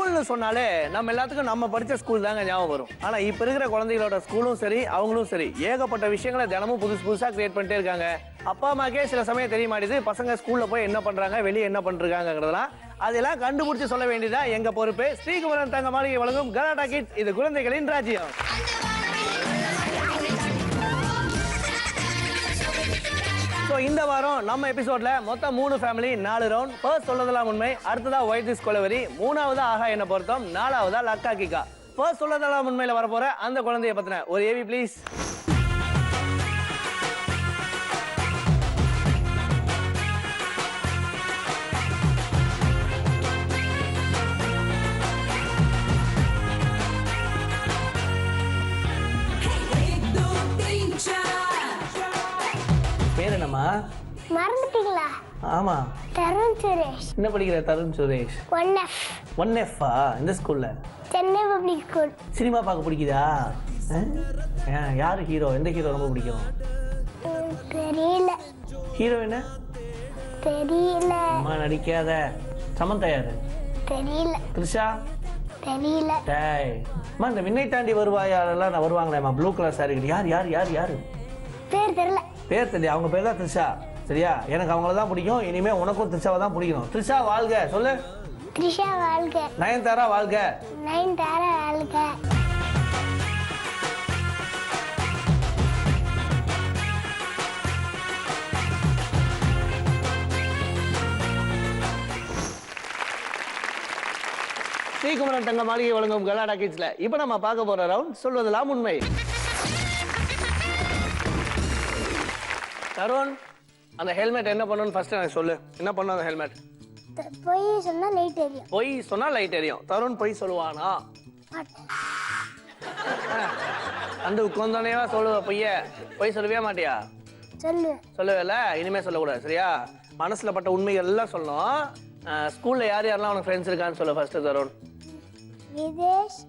ஸ்கூல்னு சொன்னாலே நம்ம எல்லாத்துக்கும் நம்ம படிச்ச ஸ்கூல் தாங்க ஞாபகம் வரும். ஆனா இப்ப இருக்கிற குழந்தைகளோட ஸ்கூலும் சரி அவங்களும் சரி ஏகப்பட்ட விஷயங்களை தினமும் புதுசா கிரியேட் பண்ணிட்டே இருக்காங்க. அப்பா அம்மாக்கே சில சமயம் தெரிய மாட்டேது பசங்க ஸ்கூல்ல போய் என்ன பண்றாங்க, வெளியே என்ன பண்றாங்கிறதெல்லாம். அதெல்லாம் கண்டுபிடிச்சு சொல்ல வேண்டியதா எங்க பொறுப்பு. ஸ்ரீகுமரன் தங்க மாளிகை வழங்கும் கலாட்டா கிட்ஸ், இது குழந்தைகளின் ராஜ்யம். இந்த வாரம் நம்ம எபிசோட்ல மொத்தம் 3 ஃபேமிலி 4 ரவுண்ட். ஃபர்ஸ்ட் சொல்லதெல்லாம் உண்மை, அடுத்ததா ஒயிட் திஸ் கொலவெரி, மூணாவதா ஆஹா என்ன பொருத்தம், நாலாவதா லக்கா கிக்கா. ஃபர்ஸ்ட் சொல்லதெல்லாம் உண்மையில வரப்போற அந்த குழந்தைய பத்தின ஒரு ஏவி ப்ளீஸ். பேர் என்னம்மா? மறந்துட்டீங்களா? ஆமா, தருண் சுரேஷ். என்ன படிக்கிற? தருண் சுரேஷ். 1F. 1F இந்த ஸ்கூல்ல? Chennai public school. சினிமா பார்க்க பிடிக்குதா? யாரு ஹீரோ? எந்த ஹீரோ ரொம்ப பிடிக்கும்? தெரியல. ஹீரோ என்ன தெரியல. அம்மா நடிக்காத. சமந்தா யாரு? தெரியல. த்ரிஷா? தெரியல. டேய் அம்மா, இந்த விண்ணை தாண்டி வருவாயாலெல்லாம் நான் வருவாங்களேம்மா ப்ளூ கலர் சாரி கட்டி, யார் யார் யார் யாரு? பேர் தெரியல. பேர் தெரியல. அவங்க பேர் தான் த்ரிஷா. சரியா? எனக்கு அவங்கள தான் பிடிக்கும். இனிமே உனக்கும் த்ரிஷாவை தான் பிடிக்கணும். த்ரிஷா வாழ்க. சொல்லு. த்ரிஷா வாழ்க. நயன்தாரா வாழ்க. நயன்தாரா வாழ்க. ஸ்ரீகுமரன் தங்க மாளிகை வழங்கும் கலாட்டா கிட்ஸ்ல இப்போ நம்ம பார்க்க போற ரவுண்ட் சொல்வதெல்லாம் உண்மை. தருண், அந்த ஹெல்மெட் என்ன பண்ணணும்னு ஃபர்ஸ்ட் எனக்கு சொல்லு. என்ன பண்ணும் அந்த ஹெல்மெட்? பொய் சொன்னா லைட் எரியும். பொய் சொன்னா லைட் எரியும். தருண் பொய் சொல்லுவானா? அந்த உட்காந்தானேவா சொல்லுவ பொய்ய? பொய் சொல்லவே மாட்டியா? சொல்லு. சொல்லவேல. இனிமே சொல்லக்கூடாது. சரியா? மனசுல பட்ட உண்மைகள் எல்லாம் சொல்லணும். ஸ்கூல்ல யார் யாரெல்லாம் உனக்கு ஃப்ரெண்ட்ஸ் இருக்கான்னு சொல்லு ஃபர்ஸ்ட் தருண். விதேஷ்,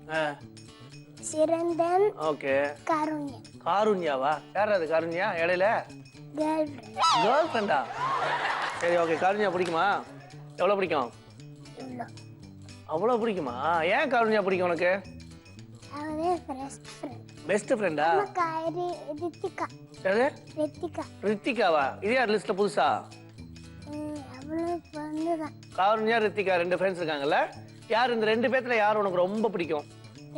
சிறந்தன், ஓகே, காருண்யா. காருண்யாவா? யார் அது காருண்யா? இடையில கேர்ள் ஃப்ரெண்டா? சரி, ஓகே. காருண்யா பிடிக்குமா? எவ்வளவு பிடிக்கும்? அவ்வளவு பிடிக்குமா? ஏன் காருண்யா பிடிக்கும் உனக்கு? அவரே பெஸ்ட் ஃப்ரெண்ட். பெஸ்ட் ஃப்ரெண்டா? ரித்திகா. யாரு? ரித்திகா. ரித்திகாவா? இது யார் லிஸ்ட்ல புதுசா? அவளே பொண்ணுதான். காருண்யா, ரித்திகா 2 ஃப்ரெண்ட்ஸ் இருக்காங்கல்ல? யார் இந்த 2 பேத்துல யார் உனக்கு ரொம்ப பிடிக்கும்?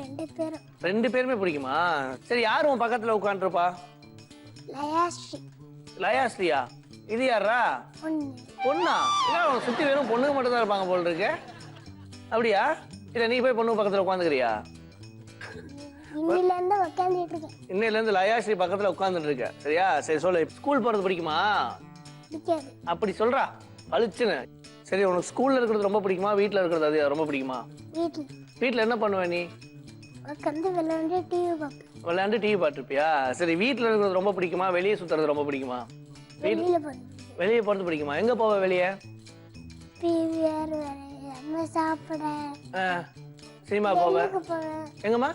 2 பேரும். 2 பேருமே பிடிக்குமா? சரி, யார் உன் பக்கத்துல உட்காந்துருப்பா? லயாஸ்ரீ. லயாஸ்ரீயா? இது யாரா? பொண்ணா? ஏன்னா அவனை சுத்தி வெறும் பொண்ணுங்க மட்டும் தான் இருப்பாங்க போல இருக்கு. அப்படியா? இல்ல நீ போய் பொண்ணு பக்கத்துல உட்காந்துக்கிறியா? இன்னையில இருந்து லயாஸ்ரீ பக்கத்துல உட்காந்துட்டு இருக்க. சரியா? சரி சொல்லு. ஸ்கூல் போறது பிடிக்குமா? அப்படி சொல்றா பளிச்சுன்னு. சரி, உனக்கு ஸ்கூல்ல இருக்கிறது ரொம்ப பிடிக்குமா, வீட்டுல இருக்கிறது அது ரொம்ப பிடிக்குமா? வீட்டுல என்ன பண்ணுவ நீ? விளையாண்டு டிவி பார்த்துருப்பியா? சரி, வீட்டுல இருக்கிறது ரொம்ப பிடிக்குமா, வெளியே சுத்துறது ரொம்ப பிடிக்குமா? வெளியே போறது பிடிக்குமா? எங்க போவ வெளியே? சினிமா போவ? எங்கம்மா?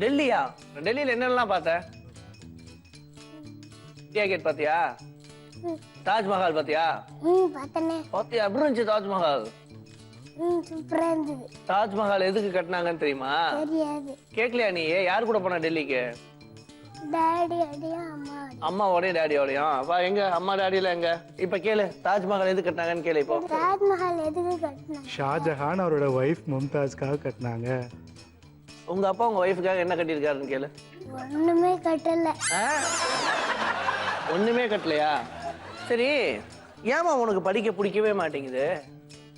டெல்லியா? டெல்லியில என்னெல்லாம் பார்த்த? இந்தியா கேட் பாத்தியா? தாஜ்மஹால் பாத்தியா? பாத்தியா? எப்படி இருந்துச்சு தாஜ்மஹால்? சூப்பரா இருந்தது. தாஜ்மஹால் எதுக்கு கட்டினாங்கன்னு தெரியுமா? தெரியாது. கேக்கலையா நீ? யார் கூட போன டெல்லிக்கு? டாடி அடியா அம்மா. அம்மாவோடய டாடியோடயும். அப்பா எங்க அம்மா டாடியில எங்க? இப்ப கேளு, தாஜ்மஹால் எதுக்கு கட்டினாங்கன்னு கேளு. இப்போ தாஜ்மஹால் எதுக்கு கட்டினாங்க? ஷாஜஹான் அவரோட வைஃப் மும்தாஜ்காக கட்டினாங்க. உங்க அப்பா உங்க வைஃப்காக என்ன கட்டியிருக்காருன்னு கேளு. ஒண்ணுமே கட்டல. ஒண்ணுமே கட்டலையா? சரி, ஏமா உனக்கு படிக்க பிடிக்கவே மாட்டேங்குது?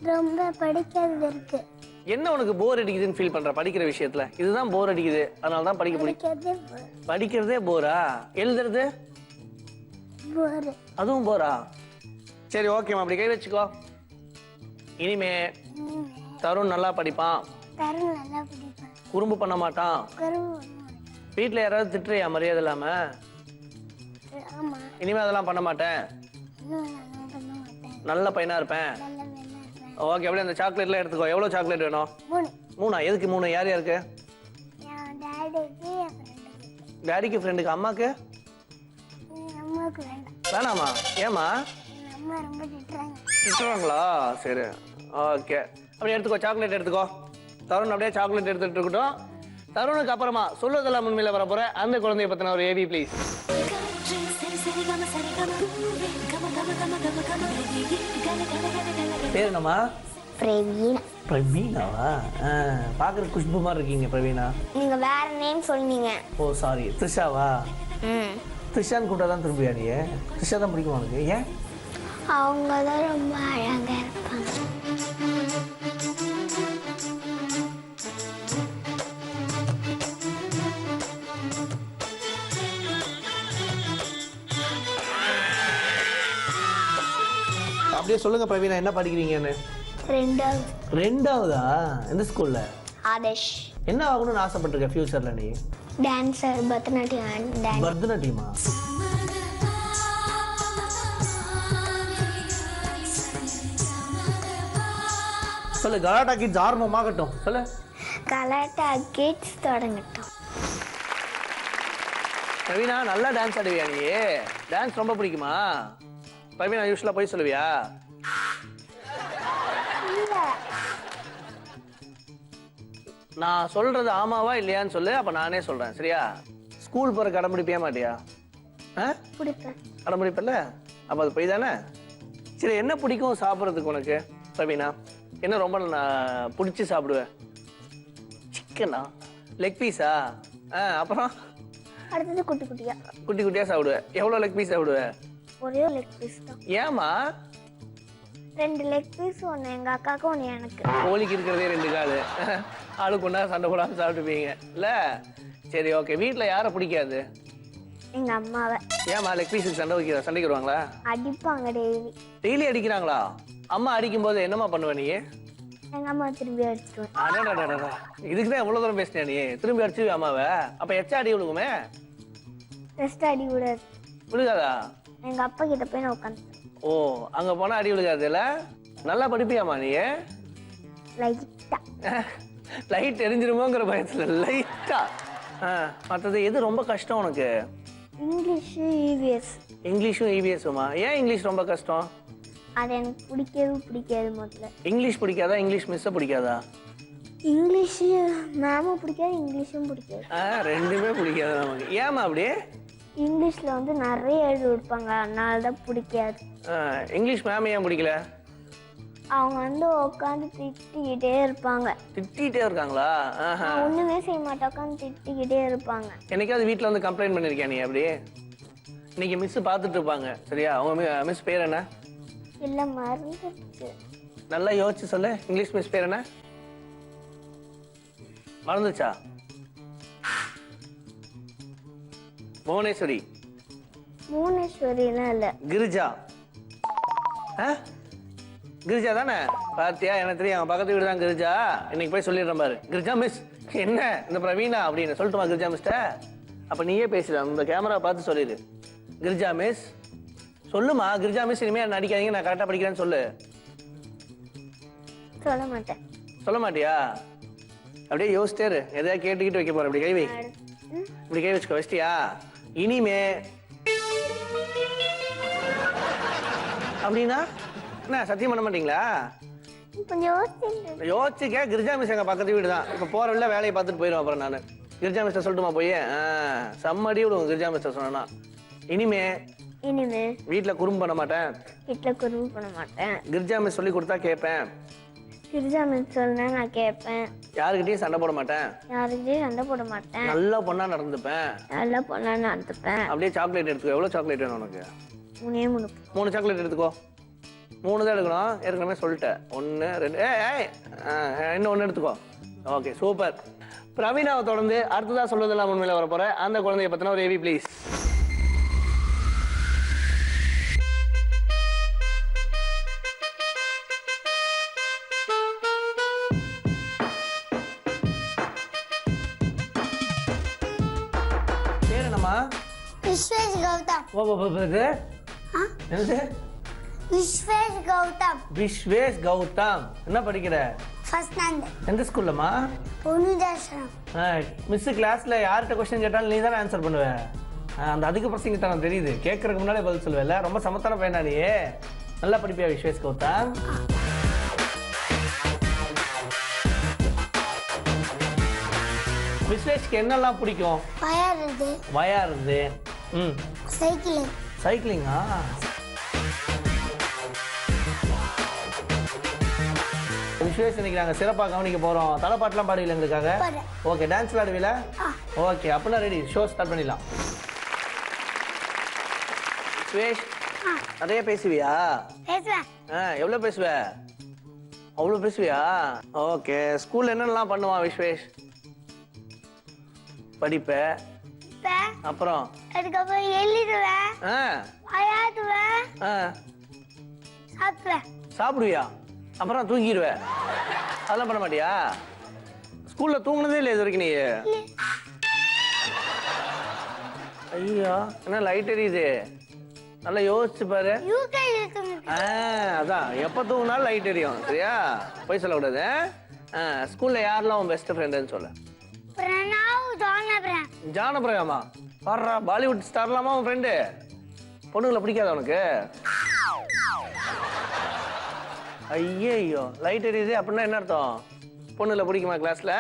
ரொம்ப படிக்கிறது இருக்கு. என்ன உனக்கு போர் அடிக்குதுன்னு ஃபீல் பண்ற படிக்கிற விஷயத்துல? இதுதான் போர் அடிக்குது, அதனால தான் படிக்க பிடிக்கும். படிக்கிறதே போரா? எழுதுறது போர். அதுவும் போரா? சரி, ஓகேமா, அப்படி கை வச்சுக்கோ. இனிமே தருண் நல்லா படிப்பான். தருண் நல்லா படிப்பான். குறும்பு பண்ண மாட்டான். வீட்டுல யாராவது திட்டுறியா மரியாதை இல்லாம? இனிமே அதெல்லாம் பண்ண மாட்டேன். நல்ல பையனா இருப்பேன். ஓகே, அப்படியே அந்த சாக்லேட்லாம் எடுத்துக்கோ. எவ்வளவு சாக்லேட் வேணும்? 3. எதுக்கு 3? யார் யாருக்கு? டாடிக்கு, ஃப்ரெண்டுக்கு. அம்மாக்கு? வேணாமா? ஏமா? அம்மா ரொம்ப திட்டுறாங்க. திட்டுறாங்களா? சரி ஓகே, அப்படியே எடுத்துக்கோ, சாக்லேட் எடுத்துக்கோ. தருண் அப்படியே சாக்லேட் எடுத்துட்டு இருக்கட்டும். தருணுக்கு அப்புறமா சொல்லுவதெல்லாம் உண்மையில வர போற அந்த குழந்தைய பத்தின ஒரு ஏவி ப்ளீஸ். பேர் என்னம்மா? பிரவீனா. பிரவீனாவா? பாக்குற குஷ்பு மாதிரி இருக்கீங்க பிரவீனா. நீங்க வேற நேம் சொன்னீங்க. ஓ சாரி, த்ரிஷாவா? த்ரிஷான்னு கூப்பிட்டா தான் திரும்பியா நீ? த்ரிஷா தான் பிடிக்கும் உனக்கு? ஏன்? அவங்க தான் ரொம்ப அழகா இருப்பாங்க. அப்படியே சொல்லுங்க பிரவீனா, என்ன படிக்கிறீங்கன்னு? ரெண்டாவதா? எந்த ஸ்கூல்ல? ஆதேஷ். என்ன ஆகணும்னு ஆசைப்பட்டிருக்க ஃபியூச்சர்ல நீ? டான்சர், பரதநாட்டியம். பரதநாட்டியமா? சொல்லு. கலாட்டா கிட்ஸ் ஆரம்பமாகட்டும். சொல்லு. கலாட்டா கிட்ஸ் தொடங்கட்டும். பிரவீனா, நல்லா டான்ஸ் ஆடுவியா நீ? டான்ஸ் ரொம்ப பிடிக்குமா? பிரவீனா யூஸ்வலா போய் சொல்லுவியா? நான் சொல்றது ஆமாவா இல்லையான்னு சொல்லு, அப்ப நானே சொல்றேன். சரியா? ஸ்கூல் போற கடைபிடிப்பியா மாட்டியா? கடைபிடிப்பல? அப்ப அது போய் தானே. சரி, என்ன பிடிக்கும் சாப்பிட்றதுக்கு உனக்கு பிரவீனா? என்ன ரொம்ப பிடிச்சி சாப்பிடுவேன்? சிக்கனா? லெக் பீஸா? அப்புறம் அடுத்தது குட்டி குட்டியா. குட்டி குட்டியா சாப்பிடுவேன். எவ்வளவு லெக் பீஸ் சாப்பிடுவேன்? ஒரே லெக் பீஸ் தான். ஏமா? 2 லெக் பீஸ், ஒன்று எங்க அக்காவுக்கு, ஒன்று எனக்கு. கோழிக்கு இருக்கிறதே 2 காலு. ஆளு கொண்டா சண்டை போடாம சாப்பிட்டுப்பீங்க இல்ல? சரி ஓகே. வீட்டுல யாரை பிடிக்காது? எங்க அம்மாவை. ஏமா லெக் பீஸுக்கு சண்டைக்கு வருவாங்களா? அடிப்பாங்க டெய்லி. டெய்லி அடிக்கிறாங்களா? அம்மா அடிக்கும் போது என்னமா பண்ணுவ நீ? எங்க அம்மா திரும்பி அடிச்சுடுவேன். இதுக்குதான் எவ்வளவு தூரம் பேசினியா நீ? திரும்பி அடிச்சுடுவே அம்மாவை? அப்ப எச்சா அடி விழுகுமே? ரெஸ்ட் அடி விடாது. விழுகாதா? எங்க அப்பா கிட்ட போய் நான் உட்காந்து. ஓ, அங்க போனா அடி விழுகாது இல்ல? நல்லா படிப்பியாமா நீ? லைட்டா. லைட் எரிஞ்சிருமோங்கிற பயத்துல லைட்டா. மற்றது எது ரொம்ப கஷ்டம் உனக்கு? English, EVS. இங்கிலீஷும் இவிஎஸ்மா? ஏன் இங்கிலீஷ் ரொம்ப கஷ்டம்? அது எனக்கு பிடிக்காது முதல்ல. இங்கிலீஷ் பிடிக்காதா? இங்கிலீஷ் மிஸ்ஸை பிடிக்காதா? இங்கிலீஷ் மேமும் பிடிக்காது, இங்கிலீஷும் பிடிக்காது. ரெண்டுமே பிடிக்காது நமக்கு. ஏமா அப்படி? இங்கிலீஷ்ல வந்து நிறைய எழுதி கொடுப்பாங்க, அதனால தான் பிடிக்காது. இங்கிலீஷ் மேம் ஏன் பிடிக்கல? அவங்க வந்து உட்காந்து திட்டிக்கிட்டே இருப்பாங்க. திட்டிகிட்டே இருக்காங்களா? ஒண்ணுமே செய்ய மாட்டேன், உட்காந்து திட்டிக்கிட்டே இருப்பாங்க. என்னைக்காவது வீட்டில் வந்து கம்ப்ளைண்ட் பண்ணிருக்கியா நீ? அப்படி இன்னைக்கு மிஸ் பார்த்துட்டு இருப்பாங்க. சரியா? அவங்க மிஸ் பேர் என்ன? இல்ல, மறந்துடுச்சு. நல்லா யோசிச்சு சொல்லு. இங்கிலீஷ் மிஸ் பேர் என்ன? மறந்துச்சா? புவனேஸ்வரி. புவனேஸ்வரிலாம் இல்ல, கிரிஜா. கிரிஜா தானே? பாத்தியா? எனக்கு தெரியும், அவன் பக்கத்து வீடு தான் கிரிஜா. இன்னைக்கு போய் சொல்லிடுறேன் பாரு. கிரிஜா மிஸ் என்ன இந்த பிரவீனா அப்படின்னு சொல்லட்டுமா? கிரிஜா மிஸ்ட அப்ப நீயே பேசுற, இந்த கேமரா பார்த்து சொல்லிடு. கிரிஜா மிஸ் சொல்லுமா. கிரிஜா மிஸ் இனிமே நடிக்காதீங்க, நான் கரெக்டா படிக்கிறேன்னு சொல்லு. சொல்ல மாட்டேன். சொல்ல மாட்டியா? அப்படியே யோசிச்சேரு. எதையா கேட்டுக்கிட்டு வைக்க போற. இப்படி கை வை. இப்படி கை வச்சுக்கோ. வச்சிட்டியா? இனிமே அப்படின்னா என்ன சத்தியம் பண்ண மாட்டீங்களா? யோசிச்சுக்க. கிரிஜா மிஸ் எங்க பக்கத்து வீடு தான். இப்ப போற வழியில வேலையை பார்த்துட்டு போயிடும். அப்புறம் நான் கிரிஜா மிஸ்ட சொல்லட்டுமா போய்? செம்மடி விடுவோம் கிரிஜா மிஸ்ட சொன்னா. இனிமே வீட்டுல குறும்பு பண்ண மாட்டேன். கிரிஜா மிஸ் சொல்லி கொடுத்தா கேட்பேன். கிரிஜா மிஸ் சொன்னா நான் கேட்பேன். யாருக்கிட்டையும் சண்டை போட மாட்டேன். நல்லா பொண்ணா நடந்துப்பேன். அப்படியே சாக்லேட் எடுத்துக்கோ. எவ்வளவு சாக்லேட் வேணும் உனக்கு? 3 சாக்லேட் எடுத்துக்கோ. 3 தான் எடுக்கணும். ஏற்கனவே சொல்லிட்டேன். 1 2 இன்னும் 1 எடுத்துக்கோ. Okay super. பிரவீனாவை தொடர்ந்து அடுத்ததா சொல்வதெல்லாம் உண்மையில வர போற அந்த குழந்தைய பத்தின ஒரு ஏவி ப்ளீஸ். விஸ்வேஷ் கௌதம். விஸ்வேஷ் கௌதம். விஸ்வேஷ் கௌதம். என்ன படிக்கிற? First standard. எந்த ஸ்கூல்லமா? பொன்னுதாசனம். மிஸ் கிளாஸ்ல யார்கிட்ட क्वेश्चन கேட்டாலும் நீ தானே ஆன்சர் பண்ணுவ. அந்த அதிக பிரசங்க தான் தெரியுது. கேட்கறதுக்கு முன்னாலே பதில் சொல்லுவல. ரொம்ப சமத்தான பையனா நீ? நல்லா படிப்பியா விஸ்வேஷ் கௌதம்? விஸ்வேஷ்க்கு என்னெல்லாம் பிடிக்கும்? விளையாடுறது. சைக்கிளிங்கா? விஸ்வேஷ் இன்னைக்கு நாங்கள் சிறப்பாக கவனிக்க போகிறோம். தலைப்பாட்டுலாம் பாடுவீங்களா எங்களுக்காக? ஓகே. டான்ஸ் ஆடுவீங்களா? ஓகே, அப்பெல்லாம் ரெடி. ஷோ ஸ்டார்ட் பண்ணிடலாம். விஸ்வேஷ் நிறைய பேசுவியா? எவ்வளோ பேசுவ? அவ்வளோ பேசுவியா? ஓகே. ஸ்கூல்ல என்னென்னலாம் பண்ணுவான் விஸ்வேஷ்? படிப்ப, அப்புறம் சாப்பிடுவியா? அப்புறம் தூங்கிடுவ. அதெல்லாம் பண்ண மாட்டியா? ஸ்கூல்ல தூங்குனதே இல்லை இது வரைக்கும் நீ? ஐயா, என்ன லைட் எரியுது? நல்லா யோசிச்சு பாரு. அதான் எப்ப தூங்கினாலும் லைட் எரியும். சரியா? போய் சொல்லக்கூடாது. ஸ்கூல்ல யாரெல்லாம் உன் பெஸ்ட் ஃப்ரெண்டுன்னு சொல்ல? ஜானபிரகாமா? பாடுறா, பாலிவுட் ஸ்டார்லாமா உன் ஃப்ரெண்டு? பொண்ணுங்களை பிடிக்காத உனக்கு? ஐயோ, லைட் எரியுது அப்படின்னா என்ன அர்த்தம்? பொண்ணுல பிடிக்குமா கிளாஸ்ல?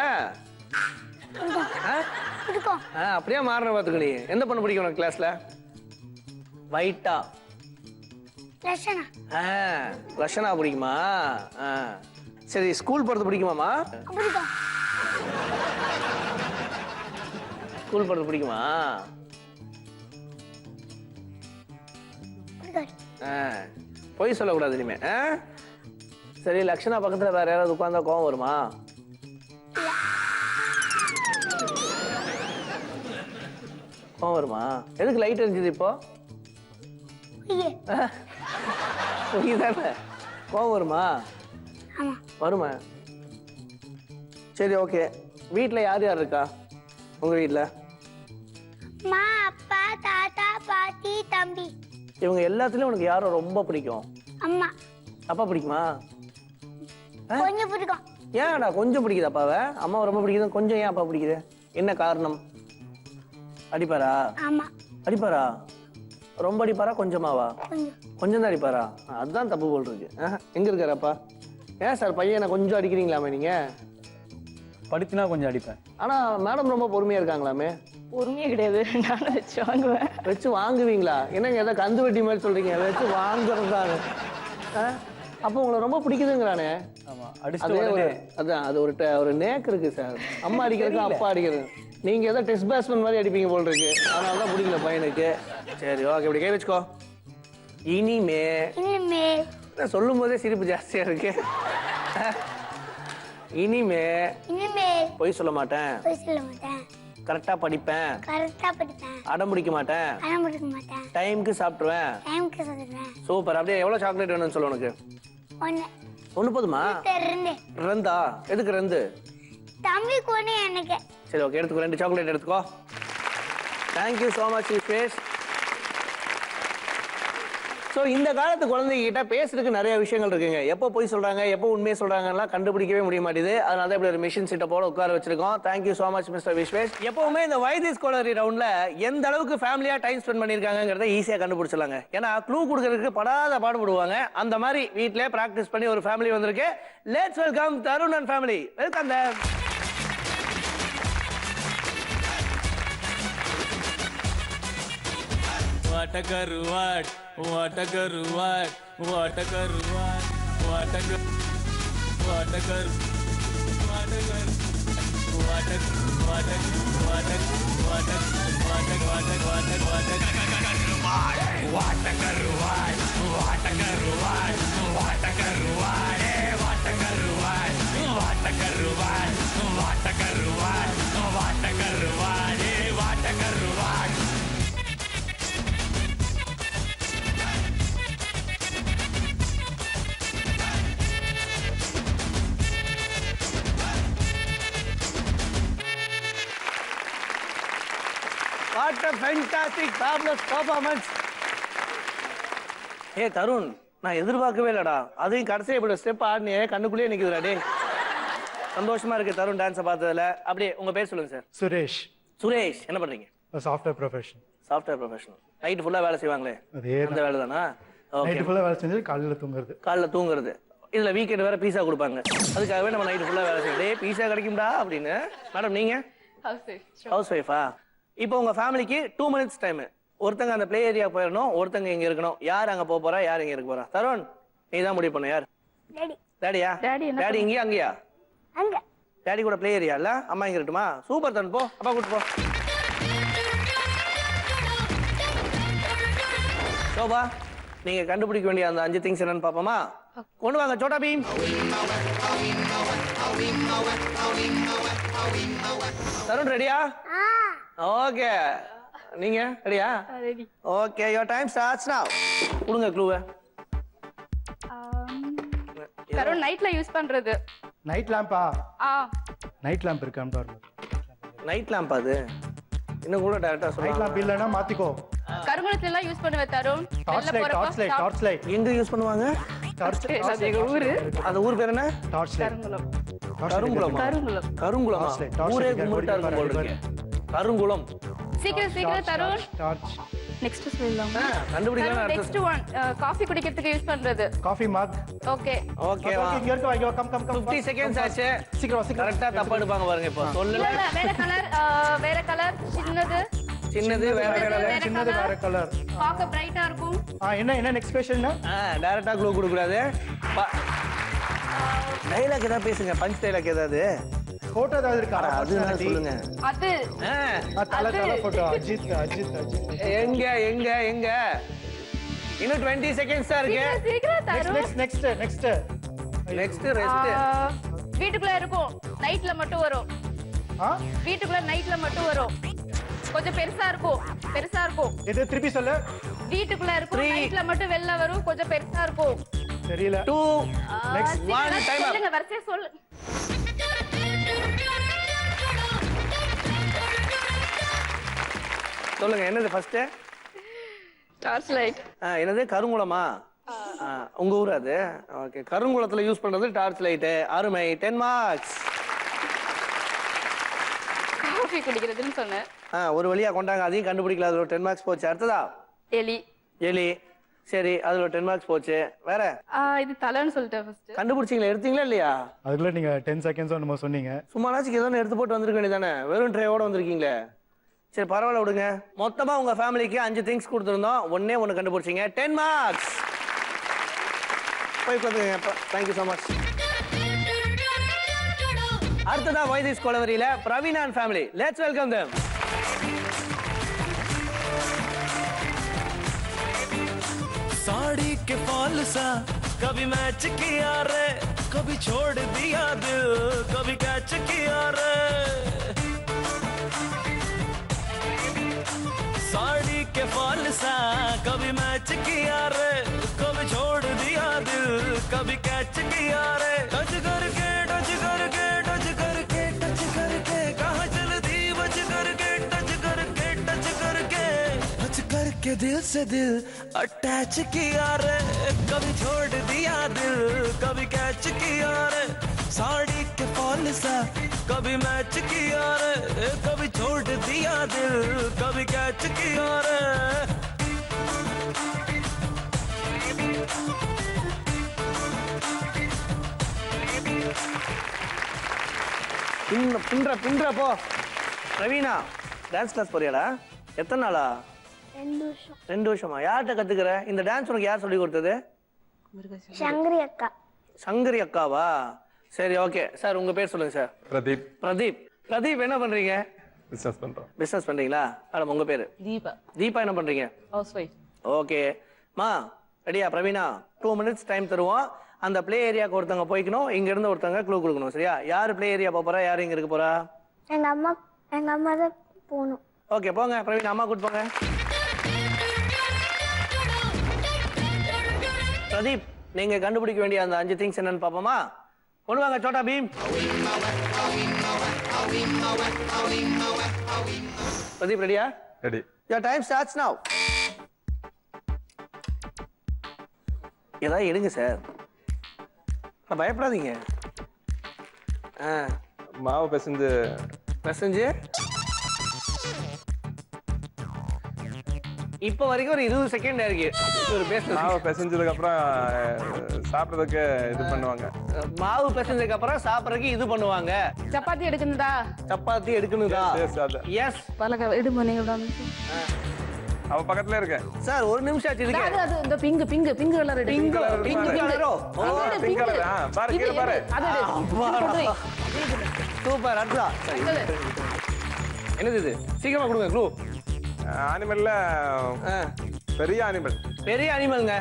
அப்படியே மாறின பாத்துக்க. நீ எந்த பொண்ணு பிடிக்கும் உனக்கு கிளாஸ்ல? வைட்டா? லட்சணா பிடிக்குமா? சரி, ஸ்கூல் போறது பிடிக்குமாமா? ஸ்கூல் போறது பிடிக்குமா? பொய் சொல்லக்கூடாது இனிமே. சரி, லட்சணா பக்கத்துல வேற யாராவது உட்கார்ந்தா கோவம் வருமா? கோவம் வருமா? எதுக்கு லைட் எரிஞ்சது இப்போ? பொய் தானே. கோவம் வருமா? வருமா? சரி, ஓகே. வீட்டுல யார் யார் இருக்கா உங்க வீட்டுல? அப்பா, தாத்தா, பாட்டி, தம்பி. இவங்க எல்லாத்துலயும் உனக்கு யாரை ரொம்ப பிடிக்கும்? அம்மா. அப்பா பிடிக்குமா? கொஞ்சம் பிடிக்கும். ஏன்டா கொஞ்சம் பிடிக்குது அப்பாவை? அம்மாவை ரொம்ப பிடிக்குது, கொஞ்சம் ஏன் அப்பா பிடிக்குது? என்ன காரணம்? அடிப்பாரா? ஆமா. அடிப்பாரா? ரொம்ப அடிப்பாரா கொஞ்சமாவா? கொஞ்சம் தான் அடிப்பாரா? அதுதான் தப்பு போல் இருக்கு. எங்க இருக்காரு அப்பா? ஏன் சார் பையனை கொஞ்சம் அடிக்கிறீங்களாமே நீங்க? படிப்புனா கொஞ்சம் அடிப்பேன். ஆனா மேடம் ரொம்ப பொறுமையா இருக்காங்களாமே? பொறுமையே கிடையாது, நானும் வச்சு வாங்குவேன். வச்சு வாங்குவீங்களா? என்னங்க ஏதோ கந்து வெட்டி மாதிரி சொல்றீங்க? வச்சு வாங்குறதாங்க. அப்போ உங்களை ரொம்ப பிடிக்குதுங்கிறானே? அதான் அது ஒரு நேக்கு இருக்கு சார். அம்மா அடிக்கிறதுக்கு அப்பா அடிக்கிறது. நீங்க ஏதோ டெஸ்ட் பேட்ஸ்மேன் மாதிரி அடிப்பீங்க போல் இருக்கு. அதனாலதான் பிடிக்கல பையனுக்கு. சரி, ஓகே, இப்படி கை வச்சுக்கோ. இனிமே சொல்லும் போதே சிரிப்பு ஜாஸ்தியா இருக்கு. இனிமே பொய் சொல்ல மாட்டேன். கரெக்டா படிப்பேன். அடம் பிடிக்க மாட்டேன். டைம்க்கு சாப்பிடுவேன். சூப்பர். அப்படியே எவ்வளவு சாக்லேட் வேணும்னு சொல்ல உனக்கு? ஒண்ணு போதுமா? ரெண்டா? எதுக்கு ரெண்டு? தம்பிக்கு ஒண்ணு, எனக்கு. சரி, ஓகே, எடுத்துக்கோ. 2 சாக்லேட் எடுத்துக்கோ. Thank you so much Vishwash. So இந்த காலத்து குழந்தைகிட்ட பேசுறதுக்கு நிறைய விஷயங்கள் இருக்குங்க. எப்போ போய் சொல்றாங்க, எப்போ உண்மையை சொல்றாங்கலாம் கண்டுபிடிக்கவே முடிய மாட்டேது. அதனால தான் இப்படி ஒரு மிஷின் செட்டை போட உட்கார வச்சிருக்கோம். Thank you so much mister Vishwash. எப்பவுமே இந்த வயது ஸ்காலரி ரவுண்ட்ல எந்த அளவுக்கு ஃபேமிலியா டைம் ஸ்பெண்ட் பண்ணிருக்காங்கிறத ஈஸியா கண்டுபிடிச்சிடலாங்க. ஏன்னா க்ளூ கொடுக்கறதுக்கு படாத பாடுபடுவாங்க. அந்த மாதிரி வீட்டிலே பிராக்டிஸ் பண்ணி ஒரு ஃபேமிலி வந்திருக்கு. Let's welcome Tarun and family. Welcome them. What a karuvat, what a karuvat, what a karuvat, what a kar, what a kar, what a kar, what a, what a, what a, what a, what a, what a, what a, what a karuvat, what a karuvat, what a karuvat, what a karuvat, what a karuvat, what a karuvat, what a karuvat, what a karuvat, what a karuvat. What a fantastic, fabulous performance. ஏ தருண், நான் எதிர்பார்க்கவே இல்லடா. அதையும் கடைசியா இப்படி step ஆடினே கண்ணுக்குள்ளேயே நிக்குதுடா. டே, சந்தோஷமா இருக்கு தருண் டான்ஸை பார்த்ததுல. அப்படியே உங்க பேர் சொல்லுங்க சார். சுரேஷ். சுரேஷ், என்ன பண்றீங்க? Software profession. Software professional. Night ஃபுல்லா வேலை செய்வாங்களே, அந்த வேலை தானா? ஓகே நைட்டு ஃபுல்லாக வேலை செஞ்சு காலையில் தூங்குறது. காலைல தூங்குறது. இதுல வீக்கெண்ட் வேற பீஸா கொடுப்பாங்க, அதுக்காகவே நம்ம நைட்டு ஃபுல்லா வேலை செய்யணும். டேய் பீஸா கிடைக்கும்டா அப்படின்னு. மேடம் நீங்க ஹவுஸ் ஒய்ஃபா? இப்போ உங்க ஃபேமிலிக்கு 2 minutes டைம். ஒருத்தங்க அந்த ப்ளே ஏரியா போயிடணும், ஒருத்தங்க இங்க இருக்கணும். யார் அங்க போக போறா, யார் இங்க இருக்க போறா? தருண் நீ தான் முடிவு பண்ணு. யார்? டாடி டாடியா? டாடி என்ன டாடி இங்கேயா அங்கேயா? அங்க டாடி கூட ப்ளே ஏரியா இல்ல? அம்மா இங்க இருக்கட்டுமா? சூப்பர் தருண், போ அப்பா கூட்டு போ. சோபா நீங்க கண்டுபிடிக்க வேண்டிய அந்த 5 திங்ஸ் என்னன்னு பாப்போமா? கொண்டு வாங்க சோட்டா பீம். தருண் ரெடியா? ஓகே நீங்க ரெடியா? Ready. Okay your time starts நவ. கொடுங்க க்ளூவை. தருண் நைட்ல யூஸ் பண்றது. நைட் லேம்பா? ஆ நைட் லேம்ப் இருக்கான்னு பாருங்க. நைட் லேம்ப் அது இன்னும் கூட டைரக்டா நைட் சொல்லலாம். லேம்ப் இல்லைன்னா மாத்திக்கோ. கருங்குளத்துல எல்லாம் யூஸ் பண்ணுவேன் Tarun. Torch light, torch light, torch light, எங்க யூஸ் பண்ணுவாங்க? டார்ச் அது எங்க ஊரு. அந்த ஊர் பேர் என்ன? Torch light. கருங்குளம். கருங்குளமா? கருங்குளம். கருங்குளமா? டார்ச் லைட், டார்ச் ஊரே லைட். கும்பிட்டா இருக்கும் போல இருக்கு. கருங்குளம். சீக்கிரம் தருண். டார்ச். நெக்ஸ்ட் சொல்லலாம். கண்டுபிடிக்கலாம் அர்த்தம். நெக்ஸ்ட் ஒன் காஃபி குடிக்கிறதுக்கு யூஸ் பண்றது. Coffee mug. ஓகே ஓகேவா? இங்க இருக்க வாங்க. Come come come. 50 செகண்ட்ஸ் ஆச்சு. சீக்கிரம் சீக்கிரம். கரெக்ட்டா தப்பா எடுப்பாங்க பாருங்க இப்போ. இல்ல சொல்லல. இல்ல வேற கலர் சின்னது. சின்னது வேற கலர். சின்னது வேற கலர். பார்க்க பிரைட்டா இருக்கும். என்ன நெக்ஸ்ட் கொஸ்டின்? டைரக்டா க்ளூ கொடுக்க கூடாது. டைலாக் ஏதாவது பேசுங்க, பஞ்ச் டைலாக் ஏதாவது. போட்டோ ஏதாவது இருக்கா? அதுனால சொல்லுங்க. அது தல போட்டோ. அஜித். எங்க எங்க எங்க? இன்னும் 20 செகண்ட்ஸ் தான் இருக்கு. சீக்கிரம் தருண். Next next rest. வீட்டுக்குள்ள இருக்கும், நைட்ல மட்டும் வரும். வீட்டுக்குள்ள நைட்ல மட்டும் வரும், கொஞ்சம் பெருசா இருக்கும். இது திருப்பி சொல்லு. வீட்டுக்குள்ள இருக்கும், நைட்ல மட்டும் வெளில வரும், கொஞ்சம் பெருசா இருக்கும். தெரியல. 2 நெக்ஸ்ட் 1 டைம். சொல்லுங்க வரிசையா சொல்லு. சொல்லுங்க என்னது ஃபர்ஸ்ட்? Torch light. என்னது கருங்குளமா? உங்க ஊர் அது? ஓகே கருங்குளத்துல யூஸ் பண்றது டார்ச் லைட். அருமை 10 மார்க்ஸ். காஃபி குடிக்கிறதுன்னு சொன்னேன். ஒரு வழியா கொண்டாங்க, அதையும் கண்டுபிடிக்கல. அதுல 10 மார்க்ஸ் போச்சு. அடுத்ததா எலி. எலி. சரி அதுல 10 மார்க்ஸ் போச்சு. வேற? இது தலைன்னு சொல்லிட்டேன் ஃபர்ஸ்ட். கண்டுபிடிச்சீங்களா? எடுத்தீங்களா இல்லையா? அதுக்குள்ள நீங்க 10 செகண்ட்ஸ் நம்ம சொன்னீங்க. சும்மானாச்சும் ஏதோ எடுத்து போட்டு வந்திருக்க வேண்டியதானே, வெறும் ட்ரேவோட வந்திருக்கீங்களே. சரி பரவாயில்ல விடுங்க. மொத்தமா உங்க ஃபேமிலிக்கு 5 திங்ஸ் கொடுத்துருந்தோம், ஒண்ணு கண்டுபிடிச்சீங்க. 10 மார்க்ஸ். போய் கொடுத்துங்க. Thank you so much. அடுத்ததா வைதிஸ் கொலவரியில Praveen and family. Let's welcome them. Sari के फॉल सा कभी मैच किया रे, कभी छोड़ दिया दिल, कभी कैच किया रे. साड़ी के फॉल सा कभी मैच किया रे, कभी छोड़ दिया दिल, कभी कैच किया रे. टच करके टच करके टच करके टच करके कहाँ चल दी, बच करके टच करके टच करके टच करके दिल से दिल अटैच किया रे. कभी छोड़ दिया दिल, कभी कैच किया रे. साड़ी के फॉल सा कभी मैच किया रे, कभी छोड़ दिया दिल, कभी कैच किया रे. பின்ற போ. பிரவீனா டான்ஸ் கிளாஸ் போறியாடா? எத்தனை நாளா? 2 வருஷம். 2 வருஷமா? யார்கிட்ட கத்துக்கிற இந்த டான்ஸ்? உனக்கு யார் சொல்லி கொடுத்தது? சங்கரி அக்கா. சங்கரி அக்காவா? சரி ஓகே சார், உங்க பேர் சொல்லுங்க சார். பிரதீப். பிரதீப். பிரதீப் என்ன பண்றீங்க? பிசினஸ் பண்றோம். பிசினஸ் பண்றீங்களா? மேடம் உங்க பேரு? தீபா. தீபா என்ன பண்றீங்க? House wife. ஓகே மா ரெடியா? பிரவீனா 2 minutes டைம் தருவோம். அந்த ப்ளே ஏரியாக்கு ஒருத்தவங்க போய்க்கணும், இங்க இருந்து ஒருத்தவங்க க்ளூ கொடுக்கணும். சரியா? யாரு ப்ளே ஏரியா போறா, யாரு இங்க இருக்க போறா? எங்க அம்மா தான் போகணும். ஓகே போங்க பிரவீனா, அம்மா கூட்டு போங்க. பிரதீப் நீங்க கண்டுபிடிக்க வேண்டிய அந்த 5 திங்ஸ் என்னன்னு பாப்போமா? கொண்டு வாங்க சோட்டா பீம். பிரதீப் ரெடியா? Ready. Your time starts now. ஏதாவது எடுங்க சார், பயப்படாதீங்க. மாவு பிசைஞ்சு இப்போ வரைக்கும் ஒரு 20 செகண்ட் இருக்கு ஒரு பேசுறது. மாவை பிசைஞ்சதுக்கு அப்புறம் சாப்பிட்றதுக்கு இது பண்ணுவாங்க. மாவு பிசைஞ்சதுக்கு அப்புறம் சாப்பிடறதுக்கு இது பண்ணுவாங்க. சப்பாத்தி எடுக்கணுதா? சப்பாத்தி எடுக்கணுதா? எஸ். பலக இடும்பு நீங்க அவ பக்கத்துல இருக்க சார் ஒரு நிமிஷம் ஆச்சு இதுக்கு. அது இந்த பிங்க் கலர் எடு. பிங்க் கலரோ? Pink colour. பாரு கீழ பாரு. சூப்பர். அடுத்தா என்னது இது? சீக்கிரமா கொடுங்க க்ளூ. அனிமல்ல பெரிய அனிமல். பெரிய அனிமல்ங்க.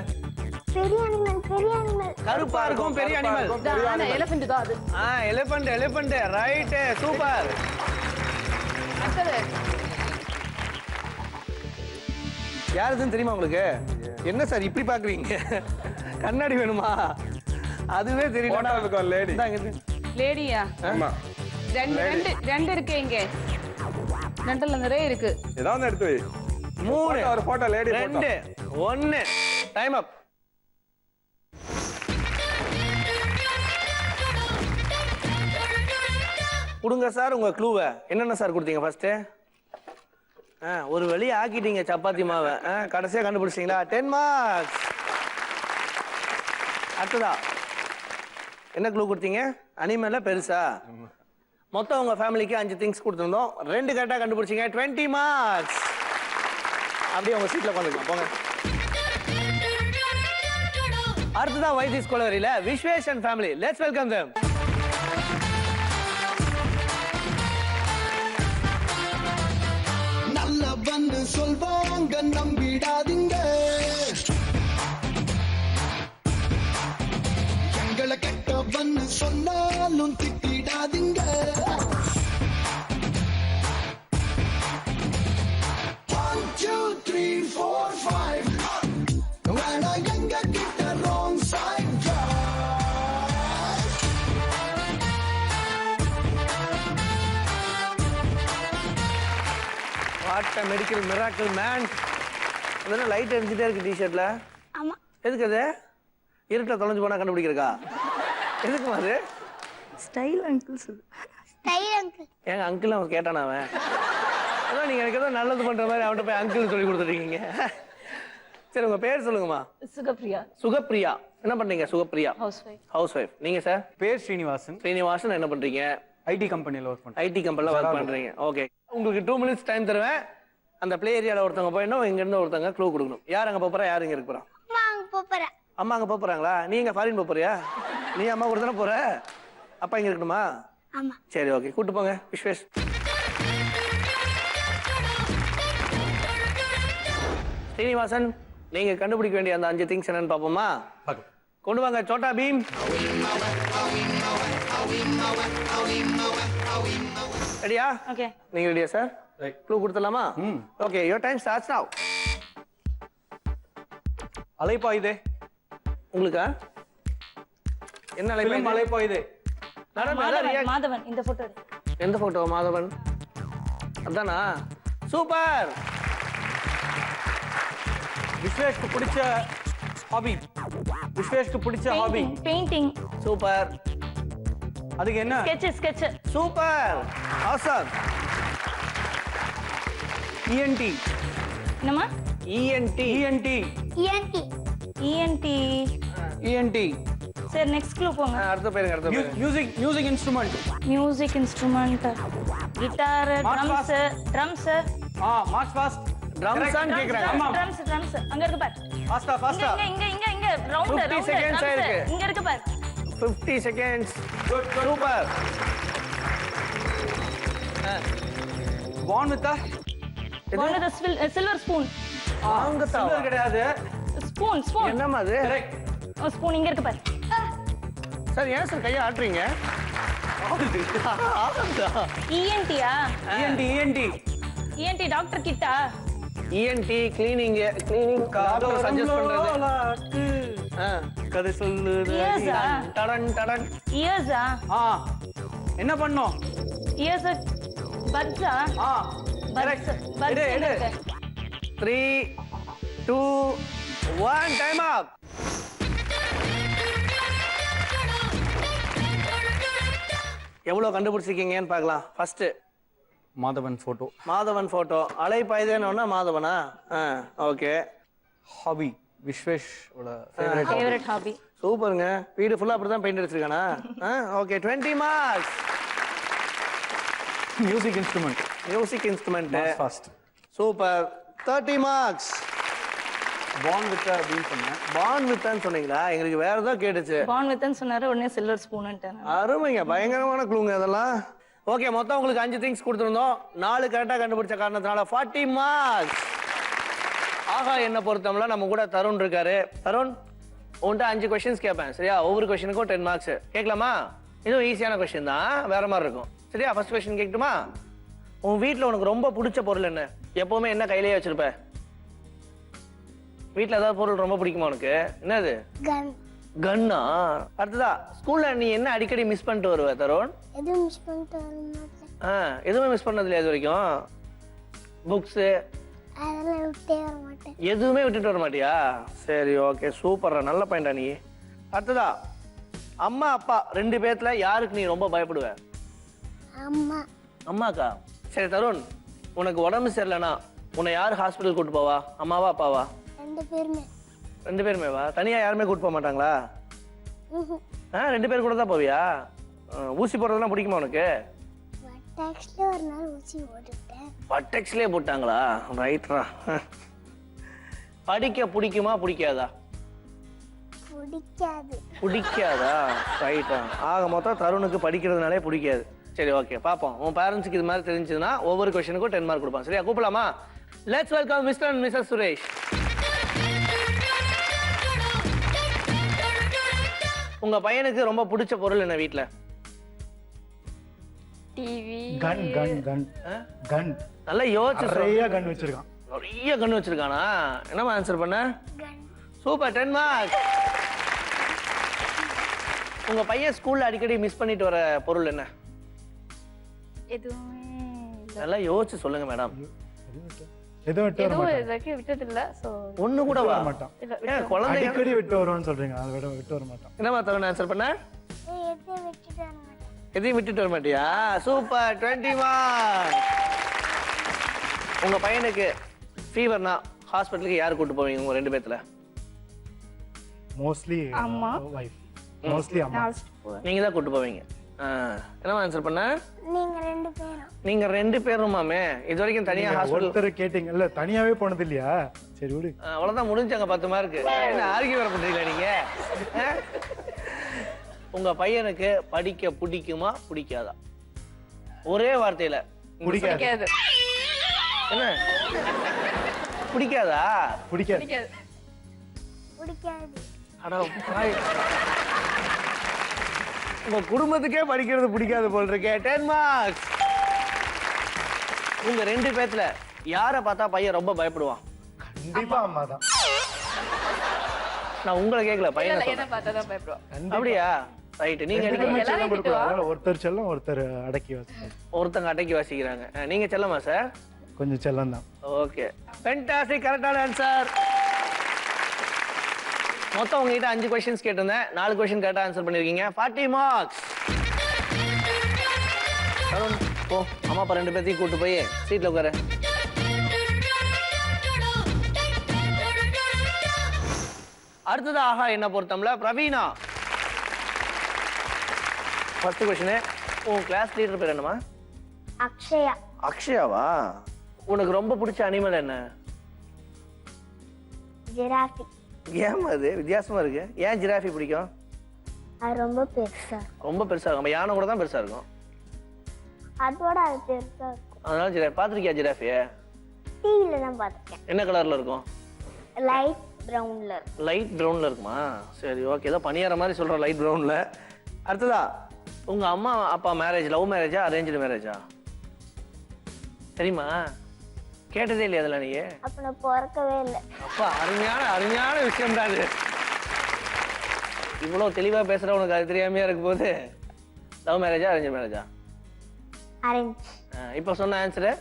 பெரிய அனிமல் கருப்பா இருக்கும் பெரிய அனிமல். எலிஃபண்ட் தான் அது. Elephant right. சூப்பர். அடுத்தது யாருதுன்னு தெரியுமா உங்களுக்கு? என்ன சார் இப்படி பாக்குறீங்க? கண்ணாடி வேணுமா? அதுவே தெரியல. இருக்கும் லேடி. லேடியா? ஆமா. ரெண்டு இருக்கு இங்க. ரெண்டுல நிறைய இருக்கு. ஏதாவது எடுத்து வை. 3 ஒரு போட்டோ லேடி போட்டோ. 2 1 டைம் அப். கொடுங்க சார் உங்க க்ளூவை. என்னென்ன சார் கொடுத்தீங்க ஃபர்ஸ்ட்? ஒரு வழி ஆக்கிட்டீங்க சப்பாத்தி மாவை. கடைசியா கண்டுபிடிச்சிங்களா? 10 மார்க்ஸ். அடுத்ததா என்ன க்ளூ கொடுத்தீங்க? அனிமல்ல பெருசா? மொத்தம் உங்க ஃபேமிலிக்கு 5 திங்ஸ் கொடுத்துருந்தோம். 2 கரெக்டா கண்டுபிடிச்சீங்க. 20 மார்க்ஸ். அப்படியே உங்க சீட்ல உட்காந்துக்கலாம் போங்க. அடுத்ததா வைத்தி ஸ்கூலரியில Visweswaran family. Let's welcome them. நல்லவன்னு சொல்வாங்க நம்பிடாதீங்க, எங்களை கெட்டவன்னு சொன்னாலும் திட்டிடாதீங்க. 1 2 3 4 5 வேணா எங்க கிட்ட wrong side what a medical miracle man. அதெல்லாம் லைட் எரிஞ்சிட்டே இருக்கு டி-ஷர்ட்ல. ஆமா. எதுக்கு அது? இருட்டில் தொலைஞ்சு போனா கண்டுபிடிக்கிறக்கா? எதுக்கு அது? Style uncle. ஏங்க அங்கிள் அவன் கேட்டானா அவன்? அதான் நீங்க எனக்கு ஏதோ நல்லது பண்ற மாதிரி அவன்கிட்ட போய் அங்கிள் சொல்லி கொடுத்துருக்கீங்க. சரி உங்க பேர் சொல்லுங்கம்மா. சுகப்பிரியா. சுகப்பிரியா. என்ன பண்றீங்க சுகப்பிரியா? Housewife. நீங்க சார்? பேர் ஸ்ரீனிவாசன். ஸ்ரீனிவாசன். என்ன பண்றீங்க? ஐடி கம்பெனியில் ஒர்க் பண்ணுறேன். ஐடி கம்பெனில ஒர்க் பண்றீங்க. ஓகே. உங்களுக்கு 2 மினிட்ஸ் டைம் தருவேன். அந்த பிளே ஏரியால ஒருத்தவங்க போயிடணும், இங்க இருந்து ஒருத்தவங்க க்ளூ கொடுக்கணும். யார் அங்க போறா, யார் இங்க இருக்க போறா? அம்மா அங்க போறாங்களா? நீங்க ஃபாரின் போறியா? நீ அம்மா கூட தானே போற? அப்பா இங்க இருக்கணுமா? ஆமா. சரி ஓகே, கூட்டு போங்க விஸ்வேஷ். ஸ்ரீனிவாசன், நீங்க கண்டுபிடிக்க வேண்டிய அந்த 5 திங்ஸ் என்னன்னு பாப்போமா? கொண்டு வாங்க சோட்டா பீம். ரெடியா? ஓகே. நீங்க ரெடியா சார்? க்ளூ கொடுத்துடலாமா? Okay, your time starts now. Alaipayuthey. உங்களுக்கா? என்ன ஃபிலிம் அலைப்பாயுதே. மாதவன். இந்த போட்டோ எடு. எந்த போட்டோ? மாதவன் அதானா? சூப்பர். விஸ்வேஷ்க்கு பிடிச்ச ஹாபி. விஸ்வேஷ்க்கு பிடிச்ச ஹாபி பெயிண்டிங். சூப்பர். அதுக்கு என்ன? ஸ்கெட்ச். சூப்பர். ஆசம். இஎன்டி. என்னம்மா? இஎன்டி. சரி நெக்ஸ்ட் க்ளூ போங்க. அடுத்த பேருங்க. Music instrument. Music instrument. Guitar, drums. March fast. ட்ரம்ஸான்னு கேக்குறாங்க. ஆமா. ட்ரம்ஸ். அங்க இருக்கு பாரு. ஃபாஸ்டா. இங்க ரவுண்ட் 50 seconds ஆயிருக்கு. இங்க இருக்கு பாரு. 50 seconds. சூப்பர். வான்வித்தா. இது சில்வர் ஸ்பூன். சில்வர் கிடையாது. ஸ்பூன். என்னம்மா அது? கரெக்ட். ஸ்பூன் இங்க இருக்கு பாரு. சார் ஏன் சார் கையை ஆட்டுறீங்க? இஎன்டியா? இஎன்டி டாக்டர் கிட்டா? இஎன்டி கிளீனிங் டாக்டர் சஜஸ்ட் பண்றது. கதை சொல்லுது. டடன். இயர்ஸா? என்ன பண்ணோம்? இயர்ஸ் பட்ஸா? கரெக்ட். எடு. 3 2 1 டைம் அப். எவ்வளவு கண்டுபிடிச்சிருக்கீங்கன்னு பார்க்கலாம். First Madhavan photo. Madhavan photo. அலைப்பாயுதேன்னா மாதவனா? ஓகே. ஹாபி விஸ்வேஷ் ஓட ஃபேவரட். Favourite hobby. சூப்பருங்க. வீடு ஃபுல்லா அப்படிதான் பெயிண்ட் அடிச்சிருக்கானா? Okay 20 marks. Music instrument. Music instrument. Fast. Super. 30 marks. பான் வித் அப்படின்னு சொன்னேன். பான் வித்தான் சொன்னீங்களா? எங்களுக்கு வேற ஏதோ கேட்டுச்சு. பான் வித்ன்னு சொன்னாரு, உடனே சில்வர் ஸ்பூன்ட்டேன். அருமைங்க, பயங்கரமான க்ளூங்க அதெல்லாம். ஓகே, மொத்தம் உங்களுக்கு 5 திங்ஸ் கொடுத்துருந்தோம். 4 கரெக்டா கண்டுபிடிச்ச காரணத்தினால 40 மார்க்ஸ். ஆகா, என்ன பொறுத்தவரை நம்ம கூட தருண் இருக்காரு. தருண், உன்கிட்ட 5 கொஸ்டின்ஸ் கேட்பேன், சரியா? ஒவ்வொரு கொஸ்டினுக்கும் 10 மார்க்ஸ். கேட்கலாமா? இதுவும் ஈஸியான கொஸ்டின் தான், வேற மாதிரி இருக்கும், சரியா? ஃபர்ஸ்ட் கொஸ்டின் கேட்கட்டுமா? உன் வீட்டில் உனக்கு ரொம்ப பிடிச்ச பொருள் என்ன? எப்பவுமே என்ன கையிலேயே வச்சிருப்ப? வீட்டில் ஏதாவது பொருள் ரொம்ப பிடிக்குமா உனக்கு? என்னது? கன். கன்னா? அடுத்ததா, ஸ்கூல்ல நீ என்ன அடிக்கடி மிஸ் பண்ணிட்டு வருவ தருண்? எதுவும் மிஸ் பண்ணிட்டு வர மாட்டேன். எதுவுமே மிஸ் பண்ணது இல்லையா இது வரைக்கும்? புக்ஸ் அதெல்லாம் விட்டே வர மாட்டேன். எதுவுமே விட்டுட்டு வர மாட்டியா? சரி, ஓகே, சூப்பரா, நல்ல பாயிண்டா நீ. அடுத்ததா, அம்மா அப்பா 2 பேத்துல யாருக்கு நீ ரொம்ப பயப்படுவ? அம்மா. அம்மாக்கா? சரி தருண், உனக்கு உடம்பு சரியில்லைனா உன்னை யார் ஹாஸ்பிட்டல் கூட்டு போவா? அம்மாவா அப்பாவா? 2 பேருமே. 2 பேருமேவா? தனியா யாருமே கூட்டு போக மாட்டாங்களா? 2 பேர் கூட தான் போவியா? ஊசி போடுறதெல்லாம் பிடிக்குமா உனக்கு? வட்டாக்ஸ்ல ஒரு நாள் ஊசி போட்டுட்டேன். பட்டெக்ஸ்லேயே போட்டாங்களா? ரைட்ரா. படிக்க பிடிக்குமா பிடிக்காதா? பிடிக்காது. பிடிக்காதா? ரைட்டா. ஆக மொத்தம் தருணுக்கு படிக்கிறதுனாலே பிடிக்காது. சரி, ஓகே, பார்ப்போம். உன் பேரண்ட்ஸுக்கு இது மாதிரி தெரிஞ்சுதுன்னா ஒவ்வொரு கொஸ்டினுக்கும் 10 மார்க் கொடுப்பான், சரியா? கூப்பிடலாமா? Let's welcome mister and missus Suresh. உங்க பையனுக்கு ரொம்ப பிடிச்ச பொருள் என்ன வீட்ல? TV. Gun gun gun gun. நல்லா யோசிச்சு நிறைய கன் வச்சிருக்கான். நிறைய கன் வச்சிருக்கானா? என்னமா ஆன்சர் பண்ண? Super, 10 marks. உங்க பையன் ஸ்கூல்ல அடிக்கடி மிஸ் பண்ணிட்டு வர பொருள் என்ன? எதுவுமே நல்லா யோசிச்சு சொல்லுங்க மேடம். எதுவும் விட்டு வர மாட்டான். எதுவும் விட்டது இல்ல. சோ ஒண்ணு கூட வர மாட்டான். குழந்தை அடிக்கடி விட்டு வருவான்னு சொல்றீங்க, அதை விட விட்டு வர மாட்டான். என்னமா தருண் ஆன்சர் பண்ண? எதையும் விட்டுட்டு வர மாட்டேன். எதையும் விட்டுட்டு வர மாட்டியா? Super, 20 marks. உங்க பையனுக்கு ஃபீவர்னா ஹாஸ்பிட்டலுக்கு யார் கூட்டு போவீங்க உங்க 2 பேத்துல? மோஸ்ட்லி அம்மா. வைஃப். மோஸ்ட்லி அம்மா. நீங்க தான் கூட்டு போவீங்க. என்னமா ஆன்சர் பண்ண? நீங்க 2 பேரும். நீங்க 2 பேருமாமே இது வரைக்கும் தனியா ஹாஸ்பிட்டல்? ஒருத்தர் கேட்டீங்க இல்ல, தனியாவே போனது இல்லையா? சரி விடு. அவ்வளவுதான், முடிஞ்சாங்க 10 மார்க். என்ன ஆர்கியூ வர பண்றீங்களா நீங்க? உங்க பையனுக்கு படிக்க பிடிக்குமா பிடிக்காதா? ஒரே வார்த்தையில. பிடிக்காது. என்ன பிடிக்காதா? பிடிக்காது. பிடிக்காது. அட பாய், உங்க குடும்பத்துக்கே படிக்கிறது பிடிக்காது போல் இருக்கே. 10 மார்க்ஸ். உங்க 2 பேத்துல யாரை பார்த்தா பையன் ரொம்ப பயப்படுவான்? கண்டிப்பா அம்மா தான். நான் உங்களை கேட்கல, பையனை என்ன சொல்றேன். பார்த்தா தான் பயப்படுவான். அப்படியா? ரைட். நீங்க ரெண்டுமே அடிக்க செல்லம் கொடுக்கணும். அதனால ஒருத்தர் செல்லம், ஒருத்தர் அடக்கி வச்சு. ஒருத்தங்க அடக்கி வாசிக்கிறாங்க. நீங்க செல்லமா சார்? கொஞ்சம் செல்லம் தான். ஓகே, ஃபென்டாஸ்டிக், கரெக்டான ஆன்சர். மொத்தம் உங்ககிட்ட 5 கொஸ்டின்ஸ் கேட்டிருந்தேன், 4 கொஸ்டின் கரெக்டா ஆன்சர் பண்ணிருக்கீங்க. 40 மார்க்ஸ். போ, அம்மா அப்பா 2 பேத்தையும் கூட்டு போய் சீட்ல உட்காரு. அடுத்தது ஆஹா என்ன பொறுத்தம்ல பிரவீனா. ஃபர்ஸ்ட் கொஸ்டின், உன் கிளாஸ் லீடர் பேர் என்னமா? அக்ஷயா. அக்ஷயாவா? உனக்கு ரொம்ப பிடிச்ச அனிமல் என்ன? ஜிராஃபி. ஏன் அது வித்தியாசமா இருக்கு? ஏன் ஜிராஃபி பிடிக்கும்? அது ரொம்ப பெருசா இருக்கும். ரொம்ப பெருசா இருக்கும். நம்ம யானை கூட தான் பெருசா இருக்கும். அதோட அது பெருசா இருக்கும். அதனால ஜிராஃபி. பாத்திருக்கியா ஜிராஃபிய? டிவில தான் பார்த்திருக்கேன். என்ன கலர்ல இருக்கும்? லைட் பிரவுன்ல இருக்கும். லைட் பிரவுன்ல இருக்குமா? சரி, ஓகே, ஏதோ பனியார மாதிரி சொல்ற லைட் பிரவுன்ல. அடுத்ததா, உங்க அம்மா அப்பா மேரேஜ் லவ் மேரேஜா அரேஞ்ச்டு மேரேஜா? தெரியுமா? கேட்டதே இல்லையா அதெல்லாம் நீ? அப்ப நான் பிறக்கவே இல்லை. அப்பா, அருமையான விஷயம் தான் அது. இவ்வளவு தெளிவா பேசுற உனக்கு அது தெரியாமையா இருக்கும் போது. லவ் மேரேஜா அரேஞ்ச் மேரேஜா? அரேஞ்ச். இப்ப சொன்ன ஆன்சரு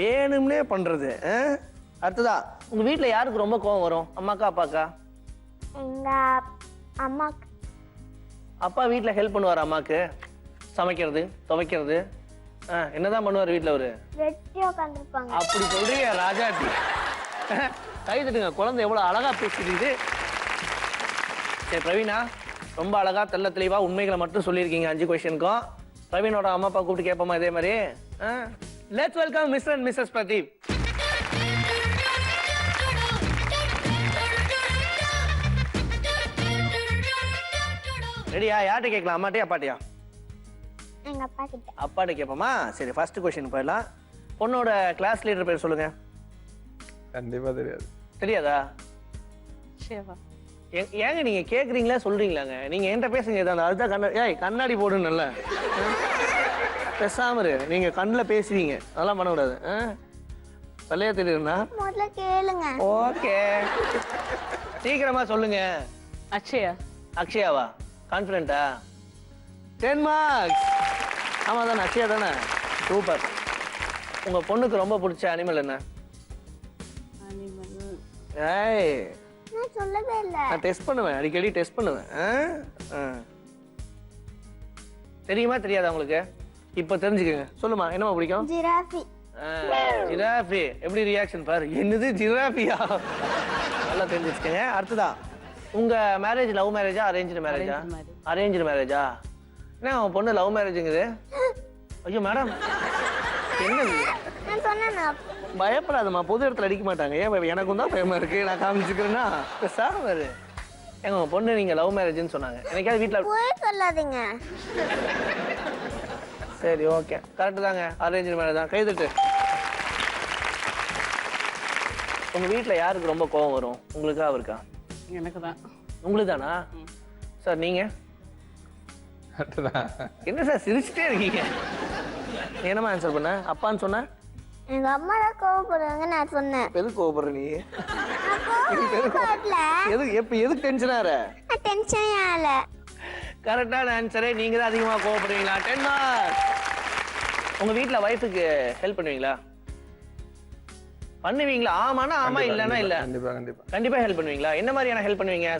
வேணும்னே பண்றது. அடுத்ததா, உங்க வீட்டுல யாருக்கு ரொம்ப கோவம் வரும்? அம்மாக்கா அப்பாக்கா? எங்க அம்மாக்கு. அப்பா வீட்டுல ஹெல்ப் பண்ணுவார் அம்மாக்கு? சமைக்கிறது, துவைக்கிறது, என்னதான் பண்ணுவார் வீட்ல அவரு? வெட்டியா உட்காந்துருப்பாங்க. அப்படி சொல்றீங்க ராஜாட்டி. கை தட்டுங்க, குழந்தை எவ்வளவு அழகா பேசிடுது. சரி பிரவீனா, ரொம்ப அழகா தெள்ள தெளிவா உண்மைகளை மட்டும் சொல்லியிருக்கீங்க 5 கொஸ்டினுக்கும். பிரவீனோட அம்மா அப்பா கூப்பிட்டு கேட்போமா இதே மாதிரி? Let's welcome mister and missus Pradeep. ரெடியா? யார்கிட்ட கேட்கலாம், அம்மாட்டியா அப்பாட்டியா? எங்க அப்பா கிட்ட. அப்பாட்ட கேட்போமா? சரி, ஃபர்ஸ்ட் கொஸ்டின் போயிடலாம். பொண்ணோட கிளாஸ் லீடர் பேர் சொல்லுங்க. கண்டிப்பா தெரியாது. தெரியாதா? ஷேவா. ஏங்க நீங்க கேக்குறீங்களா சொல்றீங்களாங்க? நீங்க என்கிட்ட பேசுங்க. இதான் அதுதான் கண்ணாடி. கண்ணாடி போடுன்னு நல்ல பேசாம இரு. நீங்க கண்ணில் பேசுவீங்க, அதெல்லாம் பண்ணக்கூடாது. பள்ளையா தெரியுதுண்ணா? முதல்ல கேளுங்க. ஓகே, சீக்கிரமா சொல்லுங்க. அக்ஷயா. அக்ஷயாவா? கான்ஃபிடென்ட்டா? 10 மார்க்ஸ். ஆமா தானே, அக்ஷயா தானே? சூப்பர். உங்க பொண்ணுக்கு ரொம்ப பிடிச்ச அனிமல் என்ன? ஏய், நான் சொல்லவே இல்ல. நான் டெஸ்ட் பண்ணுவேன், அடிக்கடி டெஸ்ட் பண்ணுவேன். தெரியுமா தெரியாதா உங்களுக்கு? இப்ப தெரிஞ்சுக்கங்க. சொல்லுமா, என்னமா பிடிக்கும்? ஜிராஃபி. ஜிராஃபி. எப்படி ரியாக்ஷன் பாரு. என்னது ஜிராஃபியா? நல்லா தெரிஞ்சுக்கங்க. அடுத்ததா, உங்க மேரேஜ் லவ் மேரேஜா அரேஞ்ச்டு மேரேஜா? அரேஞ்ச்டு மேரேஜா? என்ன உன் பொண்ணு லவ் மேரேஜுங்குது? ஐயோ மேடம், என்னது? நான் சொன்னேனா? பயப்படாதம்மா, பொது இடத்துல அடிக்க மாட்டாங்க. ஏன் எனக்கும் தான் பயமா இருக்கு. நான் காமிச்சுக்கிறேன்னா சார் எங்க உங்க பொண்ணு நீங்க லவ் மேரேஜ்னு சொன்னாங்க. எனக்காவது வீட்டுல போய் சொல்லாதீங்க. சரி ஓகே, கரெக்ட் தாங்க. அரேஞ்ச் மேரேஜ் தான். கைதட்டு. உங்க வீட்டுல யாருக்கு ரொம்ப கோவம் வரும்? உங்களுக்கா அவருக்கா? எனக்கு தான். உங்களுக்கு தானா சார்? நீங்க என்ன சார் சிரிச்சுட்டே இருக்கீங்க? என்னமா ஆன்சர் பண்ண? அப்பான்னு சொன்ன? எங்க அம்மா தான் கோவப்படுவாங்க நான் சொன்னேன். எதுக்கு கோவப்படுற நீ? எதுக்கு டென்ஷன் ஆற? டென்ஷன் ஆகல. கரெக்டான ஆன்சரே. நீங்க தான் அதிகமா கோவப்படுவீங்களா? 10 மார்க்ஸ். உங்க வீட்ல வைஃபுக்கு ஹெல்ப் பண்ணுவீங்களா? பண்ணுவீங்களா? ஆமானா ஆமா, இல்லனா இல்ல. கண்டிப்பா கண்டிப்பா கண்டிப்பா ஹெல்ப் பண்ணுவீங்களா? என்ன மாதிரியான ஹெல்ப் பண்ணுவீங்க?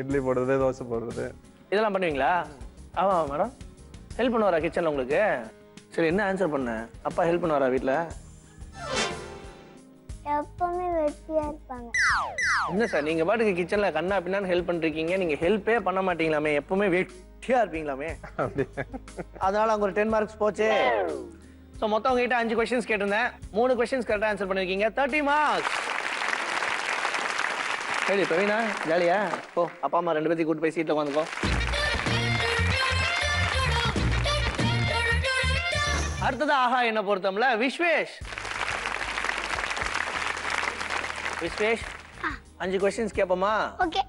இட்லி போடுறது, தோசை போடுறது, இதெல்லாம் பண்ணுவீங்களா? ஆமா மேடம். ஹெல்ப் பண்ணுவாரா கிச்சன்ல உங்களுக்கு? சரி, என்ன ஆன்சர் பண்ண? அப்பா ஹெல்ப் பண்ணுவாரா வீட்ல? எப்பவுமே வெட்டியா இருப்பாங்க. என்ன சார் நீங்க பாட்டுக்கு கிச்சன்ல கண்ணா பின்னான்னு ஹெல்ப் பண்ணிருக்கீங்க. நீங்க ஹெல்ப்பே பண்ண மாட்டீங்களாமே, எப்பவுமே வெட்டியா இருப்பீங்களாமே. அதனால அங்க ஒரு 10 மார்க்ஸ் போச்சு. ஸோ மொத்தம் உங்ககிட்ட 5 கொஸ்டின்ஸ் கேட்டிருந்தேன். 3 கொஸ்டின்ஸ் கரெக்டாக ஆன்சர் பண்ணிருக்கீங்க. 30 மார்க்ஸ். சரி பிரவீனா, ஜாலியா போ. அப்பா அம்மா 2 பேர்த்தையும் கூட்டு போய் சீட்டில் உட்காந்துக்கோ. அடுத்தது ஆஹா என்ன பொறுத்தம்ல விஸ்வேஷ். விஸ்வேஷ், 5 கொஸ்டின்ஸ் கேட்போமா? ஓகே.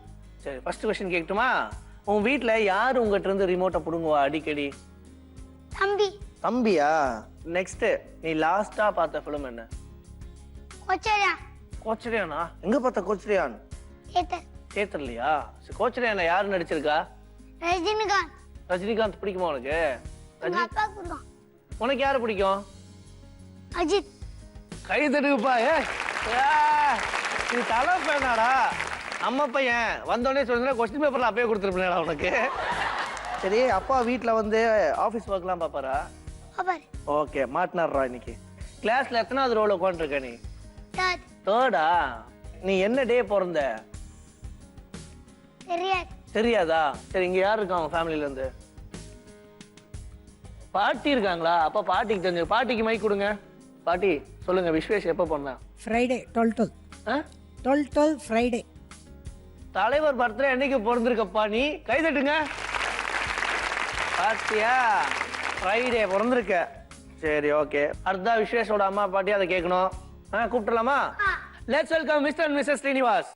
சரி, ஃபர்ஸ்ட் கொஸ்டின் கேட்கட்டுமா? உன் வீட்ல யார் உங்ககிட்ட இருந்து ரிமோட்டை புடுங்குவா அடிக்கடி? தம்பி. தம்பியா? நெக்ஸ்ட், நீ லாஸ்டா பார்த்த ஃபிலிம் என்ன? கோச்சரியான். கோச்சரியானா? எங்க பார்த்த கோச்சரியான்? தியேட்டர்லயா? கோச்சரியானா யார் நடிச்சிருக்கா? ரஜினிகாந்த். ரஜினிகாந்த் பிடிக்குமா உனக்கு? எங்க அப்பா பிடிக்கும். உனக்கு யாரு பிடிக்கும்? அஜித். கை தடுப்பா. இது தலை பேனாடா. அம்மா பையன் வந்தோடனே சொல்லுங்க, கொஸ்டின் பேப்பர்ல அப்பயே கொடுத்துருப்பேன்டா உனக்கு. சரி, அப்பா வீட்ல வந்து ஆபீஸ் ஒர்க்லாம் பாப்பாரா? ஓகே, மாட்டினார்ரா இன்னைக்கு. கிளாஸ்ல எத்தனாவது ரோல உட்காந்துருக்க நீ? தேர்டா? நீ என்ன டே பிறந்த? தெரியாது. தெரியாதா? சரி, இங்க யார் இருக்காங்க ஃபேமிலில இருந்து? பாட்டி இருக்காங்களா? அப்ப பாட்டிக்கு தெரிஞ்சு. பாட்டிக்கு மைக் கொடுங்க. பாட்டி சொல்லுங்க, விஸ்வேஷ் எப்ப பண்ணா? Friday 12 12 Friday. தலைவர் பர்த்டே என்னைக்கு பிறந்திருக்கப்பா நீ? கை தட்டுங்க. பாத்தியா, ஃப்ரைடே பிறந்திருக்க. சரி ஓகே. அடுத்தா விஸ்வேஷோட அம்மா பாட்டி அதை கேட்கணும். கூப்பிட்டுலாமா? Let's welcome mister and missus Srinivas.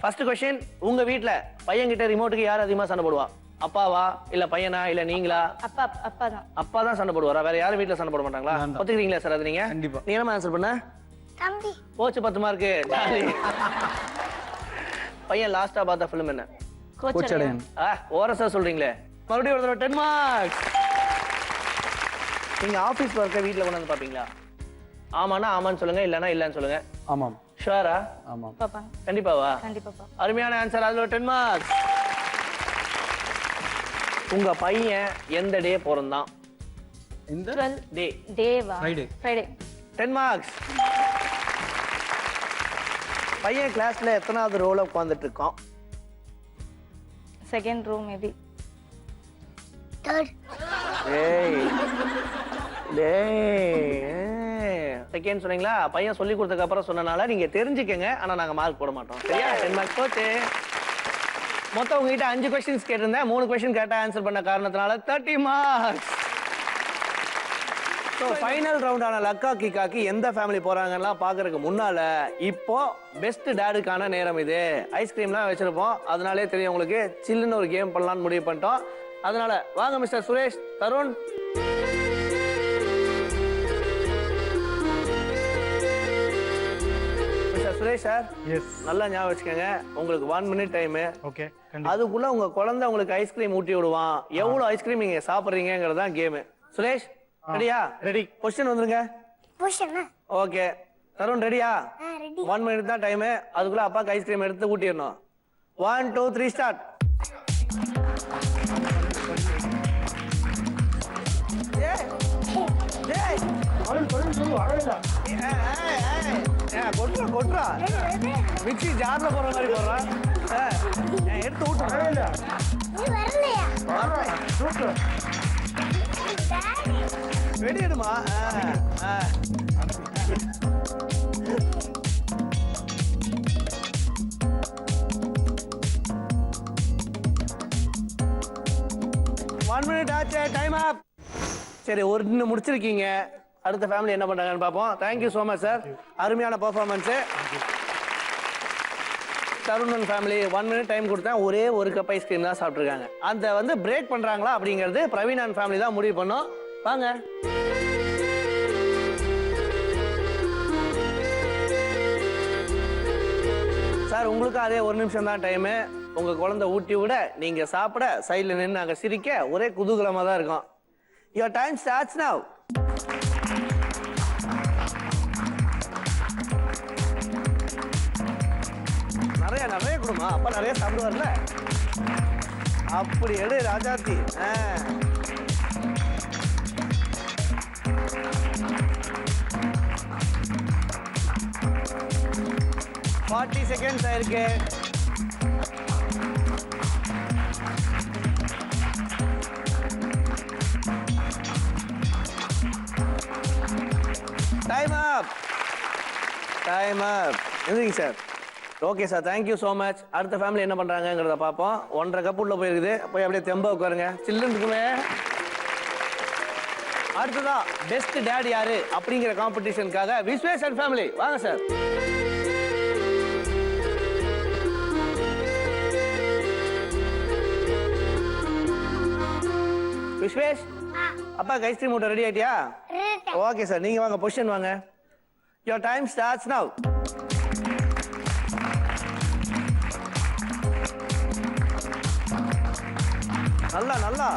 First question, உங்க வீட்ல பையன் கிட்ட ரிமோட்டுக்கு யார் அதிகமா சண்டை போடுவா? அப்பாவா இல்ல பையனா இல்ல நீங்களா? அப்பா. அப்பா தான். அப்பா தான் சண்டை போடுவாரா? வேற யாரும் வீட்ல சண்டை போட மாட்டாங்களா? ஒத்துக்கிறீங்களா சார்? அது நீங்க கண்டிப்பா. நீ என்ன ஆன்சர் பண்ண? தம்பி. போச்சு 10 மார்க். பையன் லாஸ்டா பார்த்த ஃபிலிம் என்ன? கோச்சடையன். ஓரசா சொல்றீங்களே. மறுபடியும் ஒரு தடவை 10 மார்க்ஸ். நீங்க ஆபீஸ் ஒர்க்க வீட்ல கொண்டு வந்து பாப்பீங்களா? ஆமானா ஆமான்னு சொல்லுங்க, இல்லனா இல்லன்னு சொல்லுங்க. ஆமாம். ஷூரா? ஆமாம். பாப்பா. கண்டிப்பாவா? கண்டிப்பா. அருமையான ஆன்சர். அதுல 10 மார்க்ஸ். உங்க பையன் எந்த டே பிறந்தான்? இந்த 12 டே. டேவா Friday. Friday 10 marks. பையன் கிளாஸ்ல எத்தனாவது ரோல உட்கார்ந்துட்டு இருக்கான்? Second room maybe third second சொன்னீங்களா? பையன் சொல்லி கொடுத்ததுக்கு அப்புறம் சொன்னனால நீங்க தெரிஞ்சுக்கங்க. ஆனா நாங்க மார்க் போட மாட்டோம். சரியா? 10 மார்க்ஸ் போச்சு. மொத்தம் உங்ககிட்ட 5 கொஸ்டின்ஸ் கேட்டிருந்தேன். 3 கொஸ்டின் கரெக்டா ஆன்சர் பண்ண காரணத்தினால 30 மார்க்ஸ். ஸோ ஃபைனல் ரவுண்டான லக்கா கிக்காக்கு எந்த ஃபேமிலி போறாங்கன்னா பாக்குறதுக்கு முன்னால இப்போ பெஸ்ட் டேடுக்கான நேரம் இது. ஐஸ்கிரீம்லாம் வச்சிருப்போம், அதனாலே தெரியும் உங்களுக்கு. சில்லுன்னு ஒரு கேம் பண்ணலாம்னு முடிவு பண்ணிட்டோம். அதனால வாங்க mister Suresh, Tarun. Mister Suresh sir, yes. நல்லா ஞாபகம் வச்சுக்கோங்க, உங்களுக்கு 1 மினிட் டைம். ஓகே. அதுக்குள்ள உங்க குழந்தை உங்களுக்கு ஐஸ்கிரீம் ஊட்டி விடுவான். எவ்வளவு ஐஸ்கிரீம் நீங்க சாப்பிடுறீங்கிறது தான் கேம். சுரேஷ் ரெடியா? ரெடி. கொஸ்டின் வந்துருங்க. பொசிஷனா ஓகே. தருண் ரெடியா? ரெடி 1 மினிட் தான் டைம். அதுக்குள்ள அப்பாக்கு ஐஸ்கிரீம் எடுத்து ஊட்டிடணும். 1 2 3 ஸ்டார்ட். கொட்டுறா மிக்சி ஜார்ல போற மாதிரி போடுறா. எடுத்து ஊட்டுறா. நீ வரலையா வெடிடுமா? ஒன் மினிட் ஆச்சு. டைம் அப். சரி, ஒரு இன்னும் முடிச்சிருக்கீங்க. அடுத்த ஃபேமிலி என்ன பண்றாங்கன்னு பார்ப்போம். தேங்க்யூ ஸோ மச் சார், அருமையான பெர்ஃபார்மன்ஸ். தருணன் ஃபேமிலி 1 மினிட் டைம் கொடுத்தேன், ஒரே ஒரு கப் ஐஸ்கிரீம் தான் சாப்பிட்ருக்காங்க. அந்த பிரேக் பண்றாங்களா அப்படிங்கிறது பிரவீனான் ஃபேமிலி தான் முடிவு பண்ணோம். வாங்க. சார், உங்களுக்கு அதே 1 நிமிஷம் தான் டைமு. உங்க குழந்தை ஊட்டி விட, நீங்க சாப்பிட, சைட்ல நின்று அங்க சிரிக்க ஒரே குதூகலமா தான் இருக்கும். Your time starts now. நிறைய கொடுமா, அப்பா நிறைய சாப்பிடுவார்ல. அப்படி எடு ராஜாத்தி. 40 செகண்ட்ஸ் ஆயிருக்கு. Time up. எதுங்க sir? Okay sir, thank you so much. அடுத்த ஃபேமிலி என்ன பண்றாங்கிறத பார்ப்போம். 1.5 கப் உள்ள போயிருக்குது. போய் அப்படியே தெம்பா உட்காருங்க, சில்லுன்னு இருக்குமே. அடுத்ததா பெஸ்ட் டேட் யாரு அப்படிங்கிற காம்படிஷனுக்காக விஸ்வேஷ் அண்ட் ஃபேமிலி வாங்க சார். விஸ்வேஷ், அப்பாக்கு ஐஸ்கிரீம் ஊட்ட ரெடி ஆயிட்டியா? ஓகே சார், நீங்க வாங்க, பொசிஷன் வாங்க. Your time starts now. நல்லா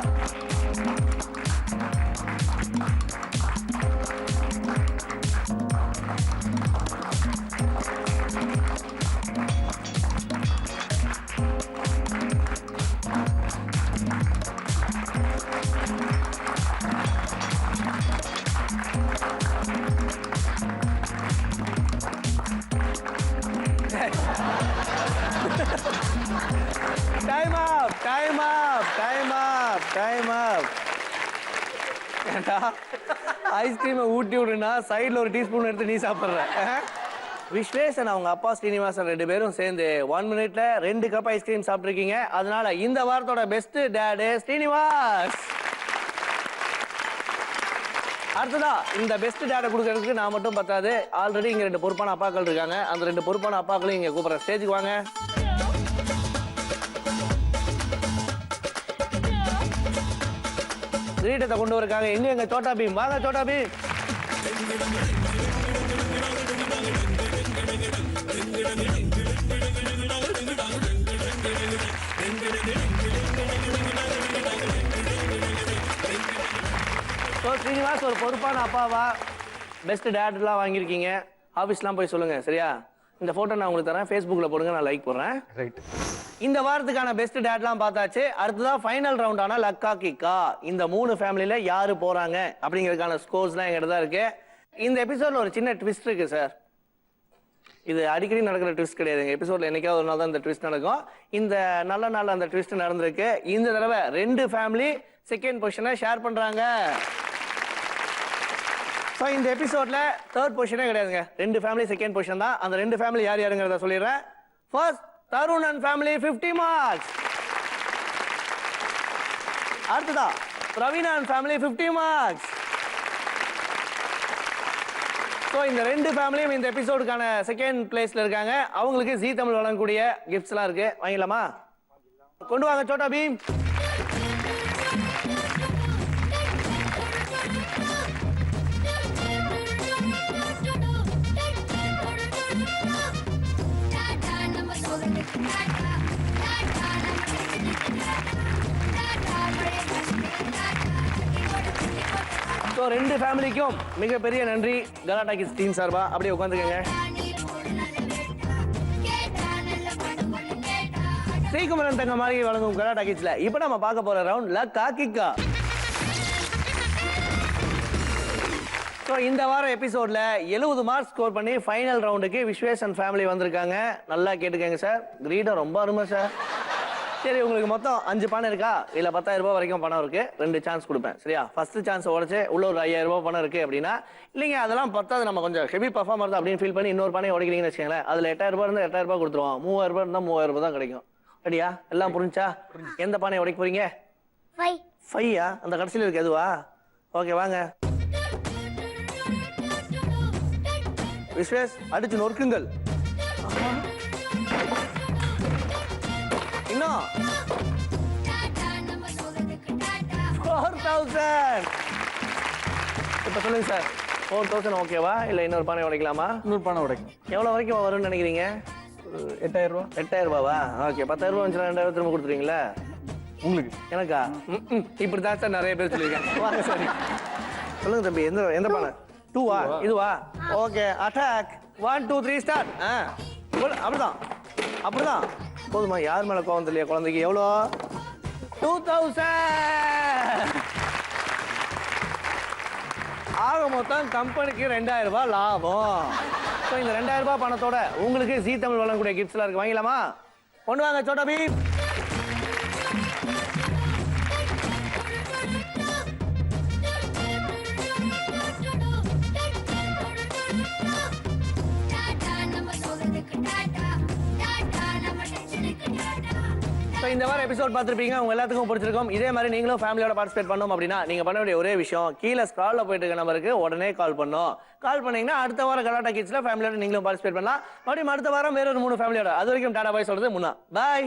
டைம் அப். ஐஸ்கிரீமை ஊட்டி விடுனா சைட்ல ஒரு டீஸ்பூன் எடுத்து நீ சாப்பிடுற. விஸ்வேஷன் அவங்க அப்பா ஸ்ரீனிவாசன் 2 பேரும் சேர்ந்து 1 மினிட்ல 2 கப் ஐஸ்கிரீம் சாப்பிட்டுருக்கீங்க. அதனால இந்த வாரத்தோட பெஸ்ட் டேடு ஸ்ரீனிவாஸ். அடுத்ததா இந்த பெஸ்ட் டேடை கொடுக்கறதுக்கு நான் மட்டும் பத்தாது, ஆல்ரெடி இங்க 2 பொறுப்பான அப்பாக்கள் இருக்காங்க. அந்த 2 பொறுப்பான அப்பாக்களையும் இங்க கூப்பிடுற. ஸ்டேஜுக்கு வாங்க. கிரீடத்தை கொண்டு வரக்காக எங்க சோட்டா பீம் வாங்க. சோட்டா பீம் ஸ்ரீனிவாஸ் ஒரு பொறுப்பான அப்பாவா பெஸ்ட் டேட்லாம் வாங்கியிருக்கீங்க. ஆஃபீஸ்லாம் போய் சொல்லுங்க, சரியா? இந்த போட்டோ நான் உங்களுக்கு தரேன், ஃபேஸ்புக்கில் போடுங்க, நான் லைக் போடுறேன். ரைட். இந்த வாரத்துக்கான பெஸ்ட் டேட்லாம் பார்த்தாச்சு. அடுத்ததான் ஃபைனல் ரவுண்டான லக்கா கிக்கா. இந்த 3 ஃபேமிலியில யாரு போறாங்க அப்படிங்கிறதுக்கான ஸ்கோர்ஸ்லாம் எங்கிட்ட தான் இருக்கு. இந்த எபிசோட்ல ஒரு சின்ன ட்விஸ்ட் இருக்கு சார். இது அடிக்கடி நடக்கிற ட்விஸ்ட் கிடையாதுங்க. எபிசோட்ல என்னைக்காவது ஒரு நாள் தான் இந்த ட்விஸ்ட் நடக்கும். இந்த நல்ல நாள் அந்த ட்விஸ்ட் நடந்திருக்கு. இந்த தடவை 2 ஃபேமிலி செகண்ட் பொசிஷனை ஷேர் பண்றாங்க. ஸோ இந்த எபிசோட்ல தேர்ட் பொசிஷனே கிடையாதுங்க. 2 ஃபேமிலி செகண்ட் பொசிஷன் தான். அந்த 2 ஃபேமிலி யார் யாருங்கிறத சொல்லிடுறேன். First Tarun and family 50 marks. அடுத்ததா Praveen and family 50 marks. So இந்த 2 ஃபேமிலியும் இந்த எபிசோடுக்கான செகண்ட் பிளேஸ்ல இருக்காங்க. அவங்களுக்கு ஜீ தமிழ் வழங்கக்கூடிய கிஃப்ட்ஸ்லாம் இருக்கு. வாங்கிடலாமா? கொண்டு வாங்க சோட்டா பீம். ஸோ 2 ஃபேமிலிக்கும் மிகப்பெரிய நன்றி கலாட்டா கிட்ஸ் டீம் சார்பா. அப்படியே உட்காந்துக்கங்க. ஸ்ரீகுமரன் தங்க மாதிரி வழங்கும் கலாட்டா கிட்ஸ்ல இப்போ நம்ம பார்க்க போற ரவுண்ட் லக்கா கிக்கா. ஸோ இந்த வாரம் எபிசோட்ல 70 மார்க்ஸ் ஸ்கோர் பண்ணி ஃபைனல் ரவுண்டுக்கு விஸ்வேஷ் அண்ட் ஃபேமிலி வந்திருக்காங்க. நல்லா கேட்டுக்கங்க சார். கிரீடம் ரொம்ப அருமை சார். சரி, உங்களுக்கு மொத்தம் 5 பணம் இருக்கா? இல்ல 10,000 ரூபாய் வரைக்கும் பணம் இருக்கு. 2 சான்ஸ் கொடுப்பேன். சரியா? ஃபர்ஸ்ட் சான்ஸ் உடச்சு உள்ள ஒரு 5,000 ரூபாய் பணம் இருக்கு அப்படின்னா, இல்லைங்க அதெல்லாம் பத்தாது, நம்ம கொஞ்சம் ஹெவி பர்ஃபார்மர் தான் அப்படின்னு ஃபீல் பண்ணி இன்னொரு பணம் உடைக்கிறீங்கன்னு வச்சுக்கோங்களேன். அதுல 8,000 ரூபாய் இருந்தால் 8,000 ரூபாய் கொடுத்துருவோம். 3,000 ரூபாய் இருந்தால் 3,000 ரூபாய் தான் கிடைக்கும். ரெடியா? எல்லாம் புரிஞ்சா? எந்த பானையை உடைக்க போறீங்க? 5 அந்த கடைசியில் இருக்கு எதுவா? ஓகே வாங்க. விஸ்வேஷ் அடிச்சு நொறுக்குங்கள். இன்னும் 4,000. இப்ப சொல்லுங்க சார், 4,000 ஓகேவா இல்ல இன்னொரு பானை உடைக்கலாமா? இன்னொரு பானை உடைக்கும். எவ்வளவு வரைக்கும் வரும்னு நினைக்கிறீங்க? 8,000 ரூபா. 8,000 ரூபாவா? ஓகே, 10,000 ரூபா வந்துச்சுன்னா 2,000 திரும்ப கொடுத்துருவீங்களா? உங்களுக்கு? எனக்கா? இப்படிதான் சார் நிறைய பேர் சொல்லியிருக்கேன். வாங்க சரி, சொல்லுங்க தம்பி, எந்த பானை? 2வா? இதுவா? Okay, attack. 1 2 3 ஸ்டார்ட். அப்படிதான் அப்படிதான் போதுமா? யார் மேல கோவம் தெரியல குழந்தைக்கு? எவ்வளோ? 2,000. ஆக மொத்தம் கம்பெனிக்கு 2,000 ரூபாய் லாபம். ஸோ இந்த 2,000 ரூபாய் பணத்தோட உங்களுக்கு ஜீ தமிழ் வழங்கக்கூடிய கிஃப்ட்ஸ்லாம் இருக்கு. வாங்கிடலாமா? கொண்டு வாங்க சோட்டா பீம். இந்த வாரம் எபிசோட் பார்த்துருப்பீங்க. உங்க எல்லாத்துக்கும் பிடிச்சிருக்கும். இதே மாதிரி நீங்களும் ஃபேமிலியோட பார்ட்டிசிபேட் பண்ணணும் அப்படின்னா நீங்க பண்ண வேண்டிய ஒரே விஷயம், கீழே ஸ்க்ரால்ல போயிட்டு இருக்க நம்பருக்கு உடனே கால் பண்ணணும். கால் பண்ணீங்கன்னா அடுத்த வாரம் கலாட்டா கிட்ஸ்ல ஃபேமிலியோட நீங்களும் பார்ட்டிசிபேட் பண்ணலாம். மறுபடியும் அடுத்த வாரம் வேற ஒரு 3 ஃபேமிலியோட. அது வரைக்கும் டாடா பாய் சொல்றது முன்னா. பாய்.